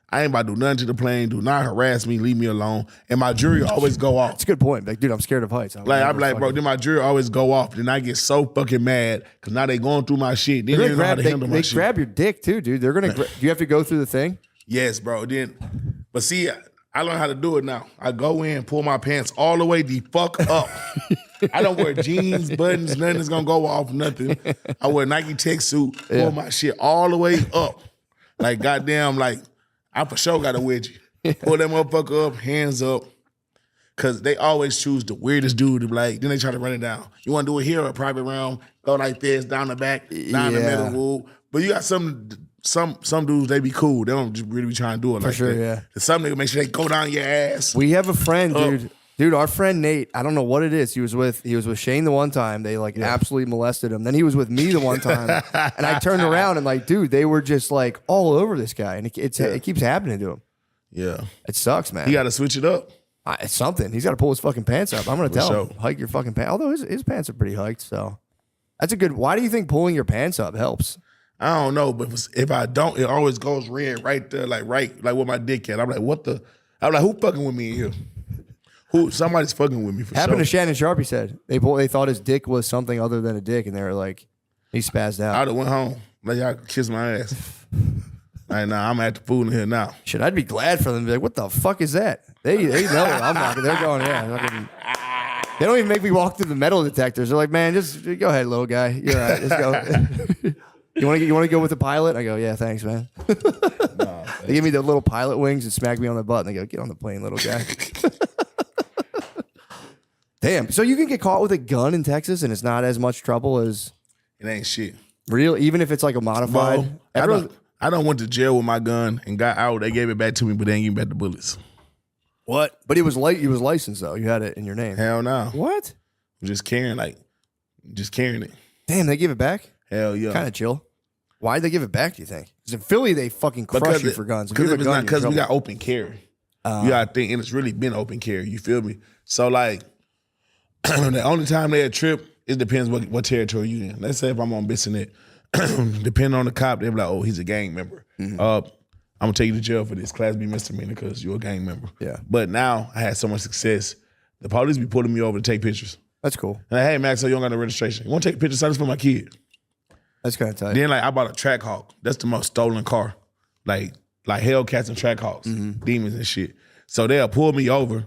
[SPEAKER 3] I ain't about to do nothing to the plane. Do not harass me. Leave me alone. And my jury always go off.
[SPEAKER 2] That's a good point. Dude, I'm scared of heights.
[SPEAKER 3] I'm like, bro, then my jury always go off. Then I get so fucking mad because now they going through my shit. Then they know how to handle my shit. They grab your dick too, dude. They're gonna. Do you have to go through the thing? Yes, bro. But see, I learned how to do it now. I go in, pull my pants all the way the fuck up. I don't wear jeans, buttons, nothing is gonna go off, nothing. I wear Nike tech suit, pull my shit all the way up. Like goddamn, I for sure got a wedgie. Pull that motherfucker up, hands up. Cause they always choose the weirdest dude to then they try to run it down. You wanna do it here or a private round, go like this, down the back, down the middle, woo. But you got some some dudes, they be cool. They don't just really be trying to do it
[SPEAKER 2] For
[SPEAKER 3] like
[SPEAKER 2] sure,
[SPEAKER 3] that.
[SPEAKER 2] yeah.
[SPEAKER 3] And some niggas make sure they go down your ass.
[SPEAKER 2] We have a friend, dude. Dude, our friend Nate, I don't know what it is. He was with Shane the one time. They like absolutely molested him. Then he was with me the one time. And I turned around and like, dude, they were just like all over this guy. And it keeps happening to him.
[SPEAKER 3] Yeah.
[SPEAKER 2] It sucks, man.
[SPEAKER 3] You got to switch it up.
[SPEAKER 2] It's something. He's got to pull his fucking pants up. I'm going to tell him,
[SPEAKER 3] sure.
[SPEAKER 2] hike your fucking pants. Although his pants are pretty hiked, so. That's a good, why do you think pulling your pants up helps?
[SPEAKER 3] I don't know, but if I don't, it always goes red right there, like where my dick at. I'm like, I'm like, who fucking with me in here? Somebody's fucking with me for
[SPEAKER 2] Happened
[SPEAKER 3] sure.
[SPEAKER 2] to Shannon Sharp, he said. They thought his dick was something other than a dick, and they were like, he spazzed out.
[SPEAKER 3] I'd have went home. Like, y'all kiss my ass. Like, nah, I'm at the food in here now.
[SPEAKER 2] Shit, I'd be glad for them to be like, what the fuck is that? They know it. I'm not. They're going, they don't even make me walk through the metal detectors. They're like, man, just go ahead, little guy. You're all right. Let's go. You want to go with the pilot? I go, yeah, thanks, man. They give me the little pilot wings and smack me on the butt. And they go, get on the plane, little guy. Damn. So you can get caught with a gun in Texas and it's not as much trouble as
[SPEAKER 3] It ain't shit.
[SPEAKER 2] real, even if it's like a modified.
[SPEAKER 3] Well, I done went to jail with my gun and got out. They gave it back to me, but they ain't give me back the bullets.
[SPEAKER 2] What? But it was licensed though. You had it in your name.
[SPEAKER 3] Hell no.
[SPEAKER 2] What?
[SPEAKER 3] Just carrying it.
[SPEAKER 2] Damn, they give it back?
[SPEAKER 3] Hell yeah.
[SPEAKER 2] Kind of chill. Why'd they give it back, do you think? Because in Philly, they fucking crush you for guns.
[SPEAKER 3] Because we got open carry. You gotta think, and it's really been open carry. You feel me? So like, the only time they a trip, it depends what territory you in. Let's say if I'm on Bissonnette, depending on the cop, they be like, oh, he's a gang member.
[SPEAKER 2] Mm-hmm.
[SPEAKER 3] I'm gonna take you to jail for this Class B misdemeanor because you're a gang member.
[SPEAKER 2] Yeah.
[SPEAKER 3] But now I had so much success, the police be pulling me over to take pictures.
[SPEAKER 2] That's cool.
[SPEAKER 3] And like, hey, Max, so you don't got no registration. You want to take pictures? Sign this for my kid.
[SPEAKER 2] That's kind of tight.
[SPEAKER 3] Then like I bought a Trackhawk. That's the most stolen car. Like Hellcats and Trackhawks, demons and shit. So they'll pull me over,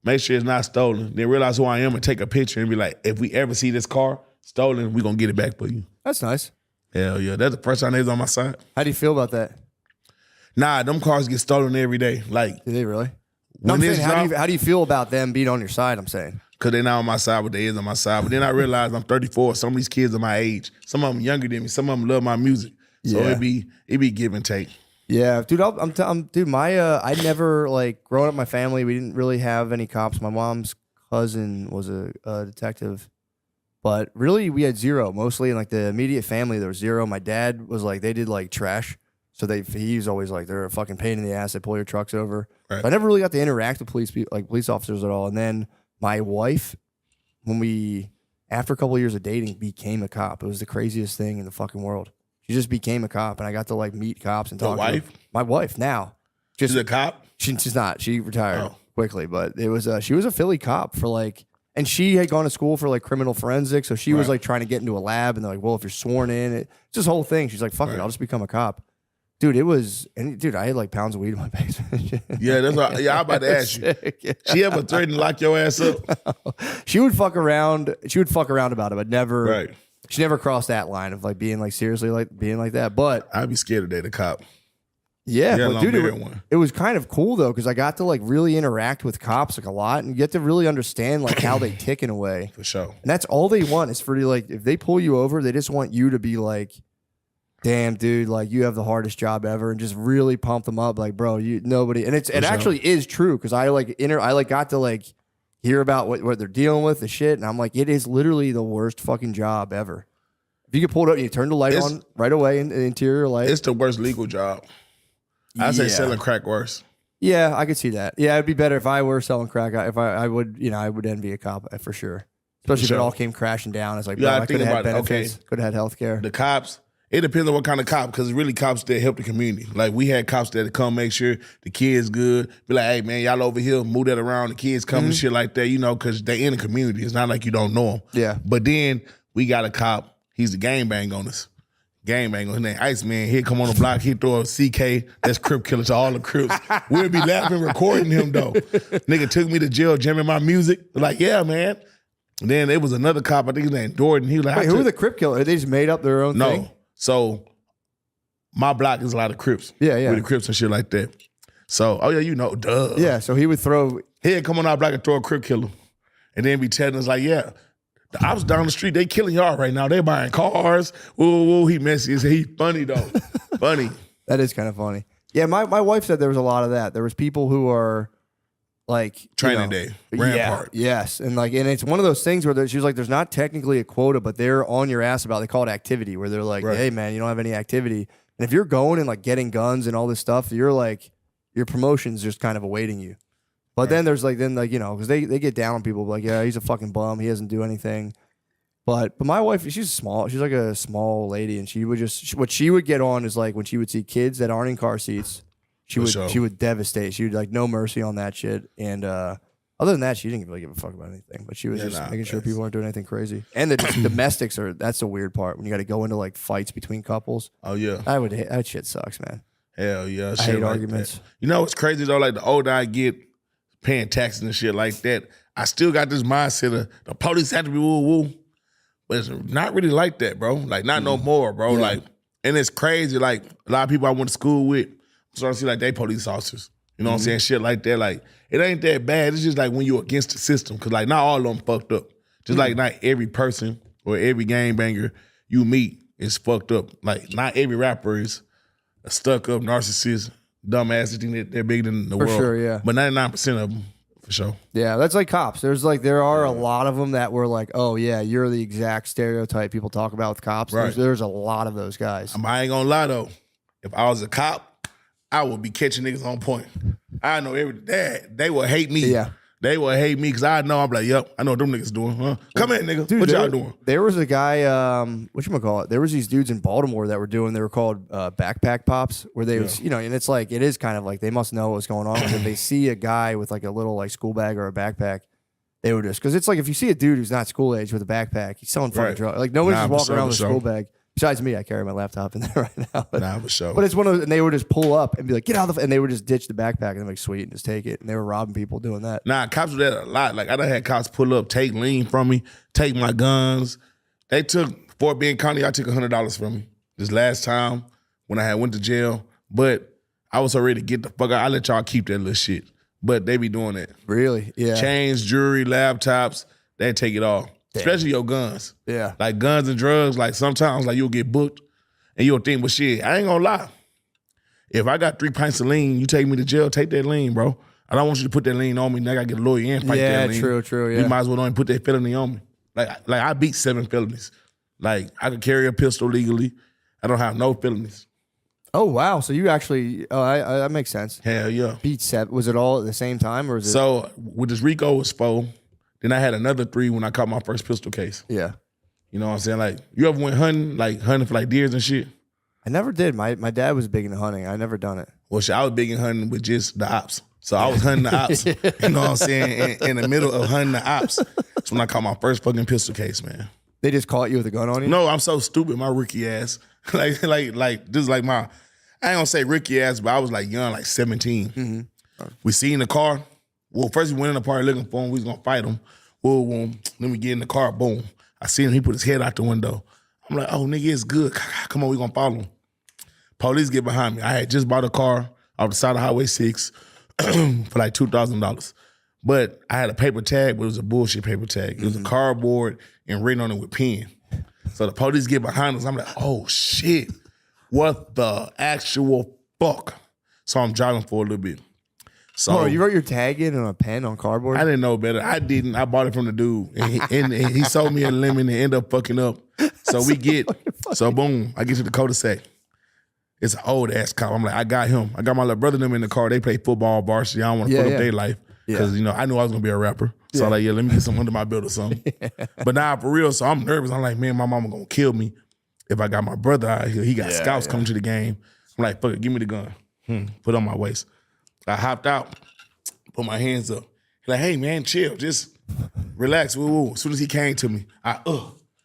[SPEAKER 3] make sure it's not stolen, then realize who I am and take a picture and be like, if we ever see this car stolen, we gonna get it back for you.
[SPEAKER 2] That's nice.
[SPEAKER 3] Hell yeah. That's the first time they was on my side.
[SPEAKER 2] How do you feel about that?
[SPEAKER 3] Nah, them cars get stolen every day. Like,
[SPEAKER 2] Do they really?
[SPEAKER 3] when
[SPEAKER 2] I'm
[SPEAKER 3] this
[SPEAKER 2] saying,
[SPEAKER 3] drop,
[SPEAKER 2] how do you feel about them being on your side, I'm saying?
[SPEAKER 3] because they're not on my side, but they is on my side. But then I realized I'm 34. Some of these kids are my age. Some of them younger than me. Some of them love my music. So
[SPEAKER 2] Yeah.
[SPEAKER 3] it be give and take.
[SPEAKER 2] Yeah, dude. I never like growing up. My family, we didn't really have any cops. My mom's cousin was a detective, but really we had zero. Mostly in like the immediate family, there was zero. My dad was like they did like trash, so he was always like they're a fucking pain in the ass. They pull your trucks over.
[SPEAKER 3] Right.
[SPEAKER 2] So I never really got to interact with police officers at all. And then my wife, after a couple of years of dating, became a cop. It was the craziest thing in the fucking world. She just became a cop, and I got to like meet cops and talk.
[SPEAKER 3] Your wife?
[SPEAKER 2] To them. My wife now.
[SPEAKER 3] She's a cop?
[SPEAKER 2] She's not. She retired
[SPEAKER 3] Oh.
[SPEAKER 2] quickly, but it was she was a Philly cop for like, and she had gone to school for like criminal forensics, so she was
[SPEAKER 3] Right.
[SPEAKER 2] like trying to get into a lab, and they're like, well, if you're sworn in, it's this whole thing. She's like, fuck it,
[SPEAKER 3] Right.
[SPEAKER 2] I'll just become a cop. Dude, I had like pounds of weed in my basement.
[SPEAKER 3] Yeah, that's what I'm about to ask you.
[SPEAKER 2] Sick, yeah.
[SPEAKER 3] She ever threatened to lock your ass up?
[SPEAKER 2] She would fuck around. She would fuck around about it, but never.
[SPEAKER 3] Right.
[SPEAKER 2] She never crossed that line of like being like seriously like being like that. But
[SPEAKER 3] I'd be scared to date a cop.
[SPEAKER 2] yeah,
[SPEAKER 3] Yeah,
[SPEAKER 2] but
[SPEAKER 3] long
[SPEAKER 2] dude,
[SPEAKER 3] beard one.
[SPEAKER 2] it was kind of cool though because I got to like really interact with cops like a lot and get to really understand like how they tick in a way.
[SPEAKER 3] For sure.
[SPEAKER 2] And that's all they want is for you, like, if they pull you over, they just want you to be like, damn, dude, like, you have the hardest job ever, and just really pump them up, like, bro, nobody. And it actually is true because I got to like hear about what they're dealing with, the shit, and I'm like, it is literally the worst fucking job ever. If you get pulled up and you turn the light on right away in the interior light,
[SPEAKER 3] It's the worst legal job. I say selling crack worse.
[SPEAKER 2] yeah, I could see that. Yeah, it'd be better if I were selling crack. I would envy a cop for sure. Especially if it all came crashing down. It's like, bro, I could have had benefits, could have had health care.
[SPEAKER 3] The cops, it depends on what kind of cop, because really cops that help the community. Like, we had cops that come make sure the kids good. Be like, hey, man, y'all over here, move that around. The kids come and shit like that, because they in the community. It's not like you don't know them.
[SPEAKER 2] Yeah.
[SPEAKER 3] But then we got a cop. He's a gangbang on us. Gangbang on his name, Iceman. He'd come on the block. He'd throw a CK. That's Crip killer to all the Crips. We'd be laughing, recording him, though. Nigga took me to jail, jamming my music. Like, yeah, man. And then there was another cop, I think his name Jordan. He was like,
[SPEAKER 2] Wait, who are the Crip killers? They just made up their own thing?
[SPEAKER 3] No. So my block is a lot of Crips.
[SPEAKER 2] Yeah, yeah.
[SPEAKER 3] With the Crips and shit like that. So, oh yeah, duh.
[SPEAKER 2] Yeah, so he would throw...
[SPEAKER 3] He'd come on our block and throw a Crip killer. And then be telling us like, yeah, The ops down the street, they killing y'all right now. They buying cars. Ooh, he messy as hell. He funny though. Funny.
[SPEAKER 2] That is kind of funny. Yeah, my wife said there was a lot of that. There was people who are like
[SPEAKER 3] Training day, Rampart.
[SPEAKER 2] Yes, and it's one of those things where she was like, "There's not technically a quota, but they're on your ass about." They call it activity, where they're like, "Hey, man, you don't have any activity." And if you're going and like getting guns and all this stuff, you're like, your promotion's just kind of awaiting you. But then there's because they get down on people like, yeah, he's a fucking bum. He doesn't do anything. But my wife, she's like a small lady, and she would what she would get on is like when she would see kids that aren't in car seats, she would devastate. She would like no mercy on that shit. And other than that, she didn't really give a fuck about anything. But she was making sure people aren't doing anything crazy. And the domestics that's the weird part when you got to go into like fights between couples.
[SPEAKER 3] Oh yeah,
[SPEAKER 2] that shit sucks, man.
[SPEAKER 3] Hell yeah,
[SPEAKER 2] I hate arguments.
[SPEAKER 3] That. You know what's crazy though? Like the older I get, paying taxes and shit like that, I still got this mindset of the police have to be woo woo. But it's not really like that, bro. Like, not no more, bro. Yeah. Like, and it's crazy. Like, a lot of people I went to school with, I'm starting to see, like, they police officers. You know what I'm saying? Shit like that. Like, it ain't that bad. It's just like when you're against the system. Because, like, not all of them fucked up. Just like not every person or every gangbanger you meet is fucked up. Like, not every rapper is a stuck-up narcissist, dumbass that think that they're bigger than the world.
[SPEAKER 2] For sure, yeah.
[SPEAKER 3] But 99% of them. For sure.
[SPEAKER 2] Yeah, that's like cops. There are a lot of them that were like, oh yeah, you're the exact stereotype people talk about with cops.
[SPEAKER 3] Right.
[SPEAKER 2] There's a lot of those guys.
[SPEAKER 3] I ain't gonna lie though. If I was a cop, I would be catching niggas on point. I know they will hate me.
[SPEAKER 2] Yeah.
[SPEAKER 3] They will hate me because I know I'm like, yep, I know what them niggas doing. Huh? Come in, nigga.
[SPEAKER 2] Dude,
[SPEAKER 3] what y'all doing?
[SPEAKER 2] There was a guy, whatchamacallit? There was these dudes in Baltimore that were they were called backpack pops, where they was, and it's like, it is kind of like they must know what's going on. If they see a guy with like a little like school bag or a backpack, they would just, because it's like if you see a dude who's not school age with a backpack, he's selling fucking drugs. Like nobody's just walking around with a school bag. Besides me, I carry my laptop in there right now.
[SPEAKER 3] For sure.
[SPEAKER 2] But it's one of those, and they would just pull up and be like, get out of the, and they would just ditch the backpack and they're like, sweet, and just take it. And they were robbing people doing that.
[SPEAKER 3] Nah, cops do that a lot. Like I done had cops pull up, take lean from me, take my guns. They took, Fort Bend County, I took $100 from me this last time when I had went to jail. But I was so ready to get the fuck out. I let y'all keep that little shit. But they be doing that.
[SPEAKER 2] Really? Yeah.
[SPEAKER 3] Chains, jewelry, laptops, they take it all. Damn. Especially your guns.
[SPEAKER 2] Yeah.
[SPEAKER 3] Like guns and drugs, like sometimes like you'll get booked and you'll think, well shit, I ain't gonna lie. If I got 3 pints of lean, you take me to jail, take that lean, bro. I don't want you to put that lean on me. Now I gotta get a lawyer and fight that lean.
[SPEAKER 2] Yeah, true, yeah.
[SPEAKER 3] You might as well don't even put that felony on me. Like I beat 7 felonies. Like I could carry a pistol legally. I don't have no felonies.
[SPEAKER 2] Oh wow! So you actually, that makes sense.
[SPEAKER 3] Hell yeah.
[SPEAKER 2] Beat 7. Was it all at the same time, or was it?
[SPEAKER 3] So with this RICO was 4. Then I had another 3 when I caught my first pistol case.
[SPEAKER 2] Yeah.
[SPEAKER 3] You know what I'm saying? Like you ever went hunting for like deers and shit?
[SPEAKER 2] I never did. My dad was big into hunting. I never done it.
[SPEAKER 3] Well, shit, I was big in hunting with just the ops. So I was hunting the ops. You know what I'm saying? In the middle of hunting the ops. That's when I caught my first fucking pistol case, man.
[SPEAKER 2] They just caught you with a gun on you?
[SPEAKER 3] No, I'm so stupid, my rookie ass. like this is like my, I ain't gonna say rookie ass, but I was like young, like 17. Mm-hmm. We seen the car. Well, first we went in the party looking for him. We was gonna fight him. Boom. Then we get in the car. Boom. I see him. He put his head out the window. I'm like, oh, nigga, it's good. Come on, we gonna follow him. Police get behind me. I had just bought a car off the side of Highway 6 for like $2,000. But I had a paper tag, but it was a bullshit paper tag. It was a cardboard and written on it with pen. So the police get behind us. I'm like, oh, shit. What the actual fuck? So I'm driving for a little bit. So
[SPEAKER 2] you wrote your tag in on a pen on cardboard?
[SPEAKER 3] I didn't know better. I didn't. I bought it from the dude. And he sold me a lemon and ended up fucking up. So boom, I get to the cul-de-sac. It's an old ass cop. I'm like, I got him. I got my little brother and them in the car. They play football, varsity. I don't want to fuck up their life. Because, I knew I was going to be a rapper. So I'm like, let me get some under my belt or something. But now for real, so I'm nervous. I'm like, man, my mama going to kill me if I got my brother out here. He got scouts coming to the game. I'm like, fuck it, give me the gun. Put it on my waist. I hopped out, put my hands up. He's like, hey, man, chill. Just relax. Woo. As soon as he came to me, I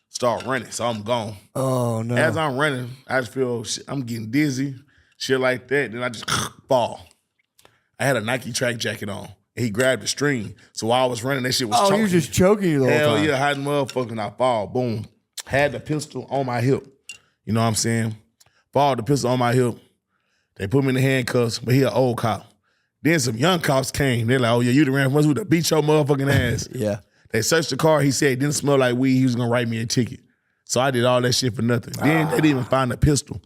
[SPEAKER 3] start running. So I'm gone.
[SPEAKER 2] Oh, no.
[SPEAKER 3] As I'm running, I just feel I'm getting dizzy, shit like that. Then I just fall. I had a Nike track jacket on. And he grabbed the string. So while I was running, that shit was choking.
[SPEAKER 2] Oh, he was just choking you the whole time.
[SPEAKER 3] Hell yeah, hiding motherfucking. I fall. Boom. Had the pistol on my hip. You know what I'm saying? Fall, the pistol on my hip. They put me in the handcuffs, but he an old cop. Then some young cops came. They're like, oh yeah, you the ran from us with the beat your motherfucking ass.
[SPEAKER 2] Yeah.
[SPEAKER 3] They searched the car. He said it didn't smell like weed. He was gonna write me a ticket. So I did all that shit for nothing. Then they didn't even find a pistol.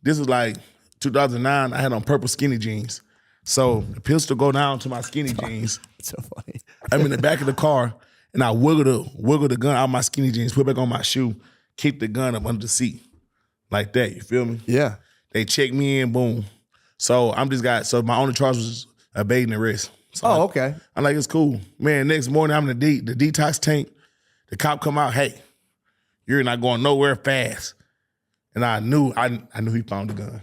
[SPEAKER 3] This was like 2009. I had on purple skinny jeans. So the pistol go down to my skinny jeans.
[SPEAKER 2] It's so funny.
[SPEAKER 3] I'm in the back of the car, and I wiggle the gun out my skinny jeans, put it back on my shoe, keep the gun up under the seat. Like that, you feel me?
[SPEAKER 2] Yeah.
[SPEAKER 3] They check me in, boom. So so my only charge was evading arrest. So
[SPEAKER 2] Okay.
[SPEAKER 3] I'm like, it's cool. Man, next morning I'm in the detox tank. The cop come out, hey, you're not going nowhere fast. And I knew he found the gun.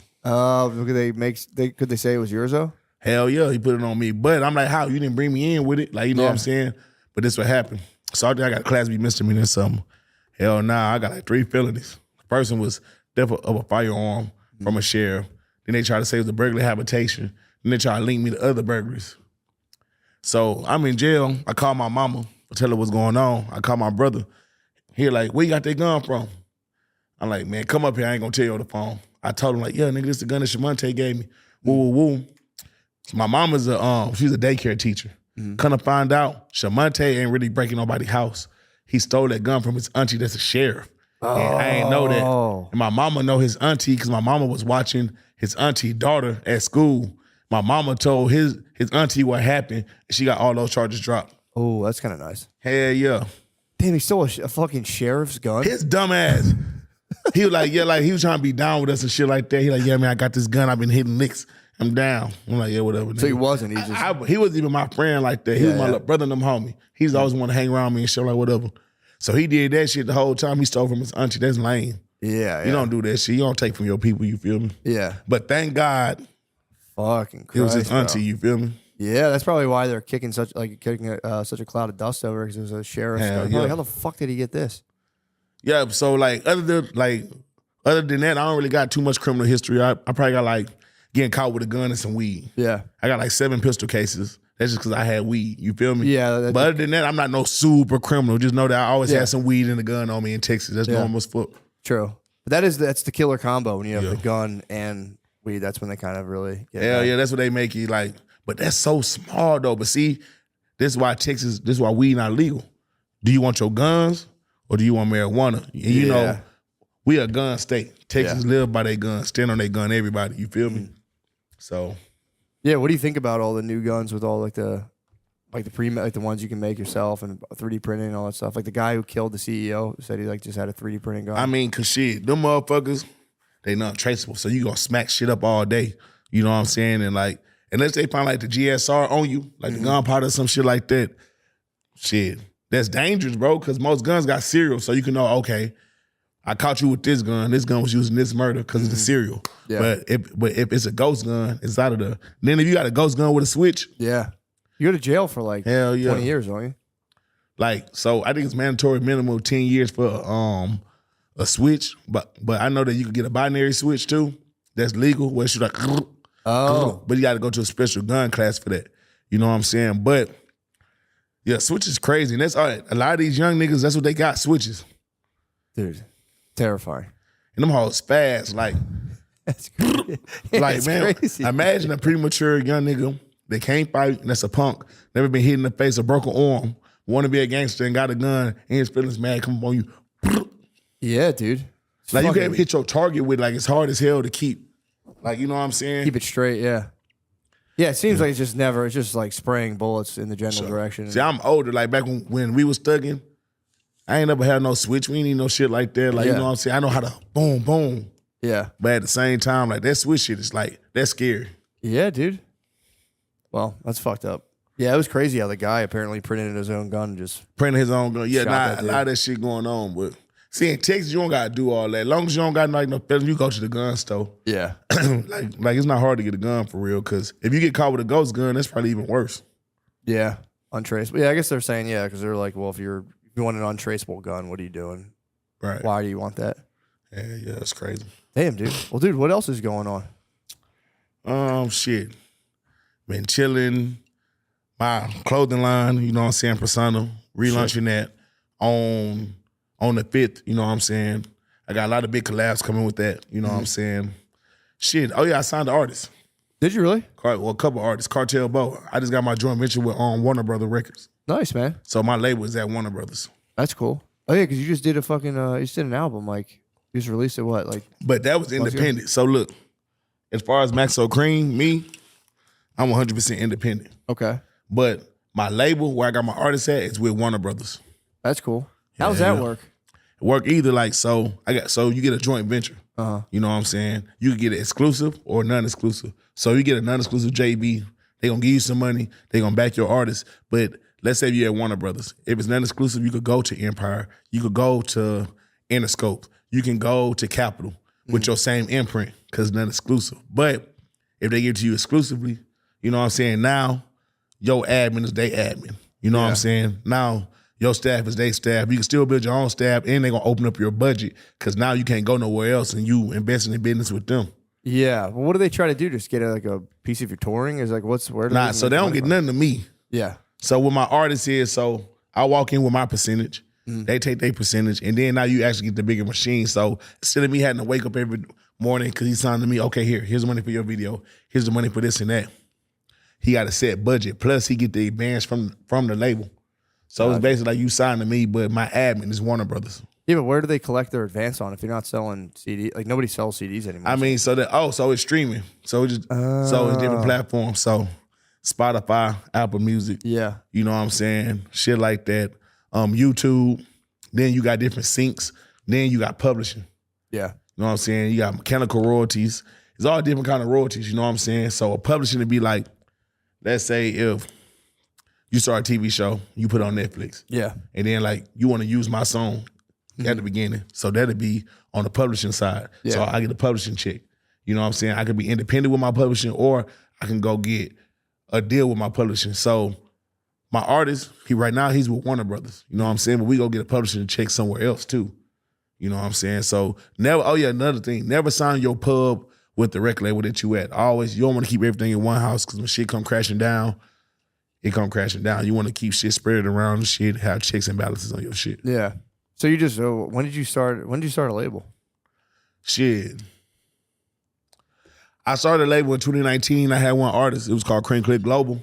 [SPEAKER 2] Could they say it was yours though?
[SPEAKER 3] Hell yeah, he put it on me. But I'm like, how? You didn't bring me in with it? Like, you know what I'm saying? But this what happened. So I got a Class B misdemeanor or something. Hell nah, I got like 3 felonies. The person was theft of a firearm from a sheriff. Then they tried to say it was a burglary habitation. Then they tried to link me to other burglaries. So I'm in jail. I call my mama to tell her what's going on. I call my brother. He like, where you got that gun from? I'm like, man, come up here. I ain't gonna tell you on the phone. I told him like, yeah, nigga, this the gun that Shamonte gave me. Woo, woo, woo. My mama's she's a daycare teacher. Come to find out, Shamonte ain't really breaking nobody's house. He stole that gun from his auntie that's a sheriff. And I ain't know that. And my mama know his auntie because my mama was watching his auntie daughter at school. My mama told his auntie what happened, and she got all those charges dropped.
[SPEAKER 2] Oh, that's kind of nice.
[SPEAKER 3] Hell yeah.
[SPEAKER 2] Damn, he stole a fucking sheriff's gun?
[SPEAKER 3] His dumb ass. He was like, yeah, like he was trying to be down with us and shit like that. He like, yeah, man, I got this gun. I've been hitting licks. I'm down. I'm like, yeah, whatever.
[SPEAKER 2] So he wasn't.
[SPEAKER 3] He wasn't even my friend like that. He was my little brother and them homie. He's always want to hang around me and shit like whatever. So he did that shit the whole time. He stole from his auntie. That's lame.
[SPEAKER 2] Yeah.
[SPEAKER 3] You don't do that shit. You don't take from your people. You feel me?
[SPEAKER 2] Yeah.
[SPEAKER 3] But thank God,
[SPEAKER 2] fucking Christ,
[SPEAKER 3] it was his auntie.
[SPEAKER 2] Bro.
[SPEAKER 3] You feel me?
[SPEAKER 2] Yeah, that's probably why they're kicking such a cloud of dust over because it was a sheriff.
[SPEAKER 3] Yeah.
[SPEAKER 2] How the fuck did he get this?
[SPEAKER 3] Yeah. So like other than that, I don't really got too much criminal history. I probably got like getting caught with a gun and some weed.
[SPEAKER 2] Yeah. I
[SPEAKER 3] got like 7 pistol cases. That's just because I had weed. You feel me?
[SPEAKER 2] Yeah.
[SPEAKER 3] But other than that, I'm not no super criminal. Just know that I always had some weed and a gun on me in Texas. That's normal as fuck.
[SPEAKER 2] True. But that's the killer combo when you have the gun and weed. That's when they kind of really get
[SPEAKER 3] Hell yeah, that's what they make you like. But that's so small though. But see, this is why weed not legal. Do you want your guns or do you want marijuana? And you know, we a gun state. Texas live by their guns, stand on their gun, everybody. You feel me? So
[SPEAKER 2] yeah, what do you think about all the new guns with all the ones you can make yourself and 3D printing and all that stuff? Like the guy who killed the CEO said he just had a 3D printing gun.
[SPEAKER 3] I mean, cause shit, them motherfuckers, they not traceable. So you gonna smack shit up all day. You know what I'm saying? And like, unless they find like the GSR on you, like the gunpowder or some shit like that, shit, that's dangerous, bro. Cause most guns got serial, so you can know, okay, I caught you with this gun. This gun was using this murder because of the serial. Yeah. But if it's a ghost gun, it's out of the. Then if you got a ghost gun with a switch,
[SPEAKER 2] you go to jail for like 20 years, don't you?
[SPEAKER 3] Like, so I think it's mandatory minimum 10 years for a switch. But I know that you can get a binary switch too. That's legal. Where it's like, but you got to go to a special gun class for that. You know what I'm saying? But yeah, switch is crazy. And that's all right. A lot of these young niggas, that's what they got, switches.
[SPEAKER 2] Dude, terrifying.
[SPEAKER 3] And them hoes fast, like,
[SPEAKER 2] that's crazy.
[SPEAKER 3] Like, man, crazy. Imagine a premature young nigga that can't fight, and that's a punk, never been hit in the face, a broken arm, want to be a gangster and got a gun, and his feelings mad, come up on you.
[SPEAKER 2] Yeah, dude.
[SPEAKER 3] Like, you can't hit your target with, like, it's hard as hell to keep. Like, you know what I'm saying?
[SPEAKER 2] Keep it straight, yeah. Yeah, it seems like it's just like spraying bullets in the general direction.
[SPEAKER 3] See, I'm older. Like, back when we was thugging, I ain't never had no switch. We ain't need no shit like that. Like, you know what I'm saying? I know how to boom, boom.
[SPEAKER 2] Yeah.
[SPEAKER 3] But at the same time, like, that switch shit is like, that's scary.
[SPEAKER 2] Yeah, dude. Well, that's fucked up. Yeah, it was crazy how the guy apparently printed his own gun and just
[SPEAKER 3] printed his own gun. Yeah, a lot of that shit going on. But see, in Texas, you don't gotta do all that. As long as you don't got like no felons, you go to the gun store.
[SPEAKER 2] Yeah.
[SPEAKER 3] like it's not hard to get a gun for real, because if you get caught with a ghost gun, that's probably even worse.
[SPEAKER 2] Yeah. Untraceable. Yeah, I guess they're saying, because they're like, well, if you want an untraceable gun, what are you doing?
[SPEAKER 3] Right.
[SPEAKER 2] Why do you want that?
[SPEAKER 3] Yeah, that's crazy.
[SPEAKER 2] Damn, dude. Well, dude, what else is going on?
[SPEAKER 3] Shit. Been chilling. My clothing line, you know what I'm saying, Persona, relaunching that on the 5th, you know what I'm saying. I got a lot of big collabs coming with that, you know what I'm saying. Shit. Oh yeah, I signed the artist.
[SPEAKER 2] Did you really?
[SPEAKER 3] Well, a couple artists. Cartel Bo. I just got my joint venture with Warner Brother Records.
[SPEAKER 2] Nice, man.
[SPEAKER 3] So my label is at Warner Brothers.
[SPEAKER 2] That's cool. Oh yeah, because you just did a fucking you just did an album, like you just released it what, like
[SPEAKER 3] But that was independent. So look, as far as Maxo Kream, me, I'm 100% independent.
[SPEAKER 2] okay.
[SPEAKER 3] But my label, where I got my artists at, is with Warner Brothers.
[SPEAKER 2] That's cool. How does that work?
[SPEAKER 3] Work either like so you get a joint venture. You know what I'm saying? You can get it exclusive or non-exclusive. So you get a non-exclusive JB, they gonna give you some money, they gonna back your artist. But let's say you're at Warner Brothers. If it's non-exclusive, you could go to Empire, you could go to Interscope, you can go to Capitol with your same imprint because it's non-exclusive. But if they give it to you exclusively, you know what I'm saying? Now your admin is their admin. You know what I'm saying? Now your staff is their staff. You can still build your own staff, and they're gonna open up your budget because now you can't go nowhere else, and you invest in the business with them.
[SPEAKER 2] Yeah. Well, what do they try to do? Just get like a piece of your touring? Is like where?
[SPEAKER 3] Nah, so they don't get nothing to me.
[SPEAKER 2] Yeah.
[SPEAKER 3] So what my artist is, so I walk in with my percentage. They take their percentage, and then now you actually get the bigger machine. So instead of me having to wake up every morning because he's signing to me, okay, here's the money for your video, here's the money for this and that. He got a set budget. Plus he get the advance from the label. So it's basically like you signed to me, but my admin is Warner Brothers.
[SPEAKER 2] Yeah, but where do they collect their advance on if you're not selling CD? Like nobody sells CDs anymore.
[SPEAKER 3] I mean, so it's streaming. So it's just so it's different platforms. So Spotify, Apple Music.
[SPEAKER 2] Yeah.
[SPEAKER 3] You know what I'm saying? Shit like that. YouTube. Then you got different syncs. Then you got publishing.
[SPEAKER 2] Yeah.
[SPEAKER 3] You know what I'm saying? You got mechanical royalties. It's all different kind of royalties, you know what I'm saying? So a publishing would be like, let's say if you start a TV show, you put it on Netflix.
[SPEAKER 2] Yeah.
[SPEAKER 3] And then like you want to use my song at the beginning. So that'd be on the publishing side. Yeah. So I get a publishing check. You know what I'm saying? I could be independent with my publishing, or I can go get a deal with my publishing. So my artist, right now he's with Warner Brothers. You know what I'm saying? But we go get a publishing check somewhere else too. You know what I'm saying? So another thing, never sign your pub with the record label that you at. Always, you don't want to keep everything in one house because when shit come crashing down, it come crashing down. You want to keep shit spread around and shit, have checks and balances on your shit.
[SPEAKER 2] Yeah. So you just when did you start a label?
[SPEAKER 3] Shit. I started a label in 2019. I had one artist. It was called Cream Click Global.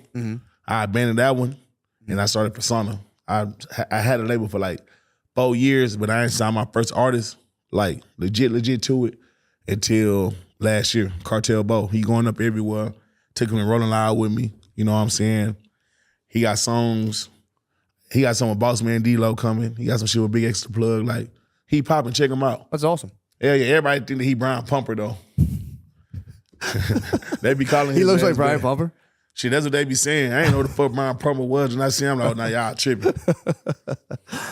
[SPEAKER 3] I abandoned that one and I started Persona. I had a label for like 4 years, but I didn't sign my first artist, like legit to it until last year. Cartel Bo. He going up everywhere. Took him and Rolling Loud with me. You know what I'm saying? He got songs. He got some with Boss Man D-Lo coming. He got some shit with Big Extra Plug. Like, he popping. Check him out.
[SPEAKER 2] That's awesome.
[SPEAKER 3] Yeah. Everybody think that he Brian Pumper, though. They be calling him.
[SPEAKER 2] He looks like Brian Pumper?
[SPEAKER 3] Shit, that's what they be saying. I ain't know what the fuck Brian Pumper was, and I see him like, now y'all tripping.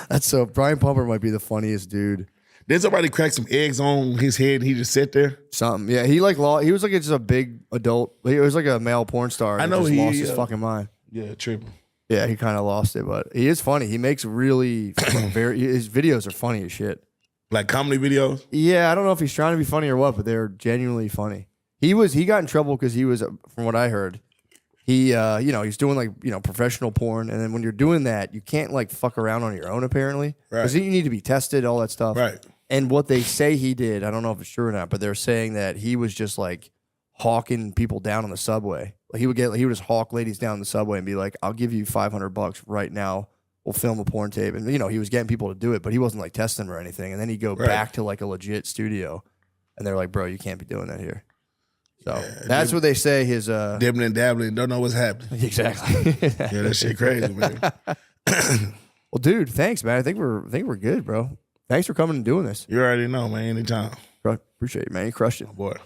[SPEAKER 2] That's so. Brian Pumper might be the funniest dude.
[SPEAKER 3] Then somebody cracked some eggs on his head and he just sat there.
[SPEAKER 2] Something. Yeah, he was like just a big adult. He was like a male porn star.
[SPEAKER 3] I know
[SPEAKER 2] he
[SPEAKER 3] he
[SPEAKER 2] lost his fucking mind.
[SPEAKER 3] Yeah, tripping.
[SPEAKER 2] Yeah, he kind of lost it, but he is funny. He makes really his videos are funny as shit.
[SPEAKER 3] Like comedy videos?
[SPEAKER 2] Yeah, I don't know if he's trying to be funny or what, but they're genuinely funny. He got in trouble because he was, from what I heard, he's doing like, professional porn, and then when you're doing that, you can't like fuck around on your own apparently. Right. Because you need to be tested, all that stuff.
[SPEAKER 3] Right.
[SPEAKER 2] And what they say he did, I don't know if it's true or not, but they're saying that he was just like hawking people down on the subway. Like he would just hawk ladies down the subway and be like, "I'll give you $500 right now. We'll film a porn tape." And he was getting people to do it, but he wasn't like testing them or anything. And then he'd go back to like a legit studio, and they're like, "Bro, you can't be doing that here." So that's what they say. His
[SPEAKER 3] dibbling and dabbling, don't know what's happening.
[SPEAKER 2] Exactly.
[SPEAKER 3] Yeah, that shit crazy, man.
[SPEAKER 2] Well, dude, thanks, man. I think we're good, bro. Thanks for coming and doing this.
[SPEAKER 3] You already know, man. Anytime.
[SPEAKER 2] Bro, appreciate it, man. You crushed it.
[SPEAKER 3] Oh, boy.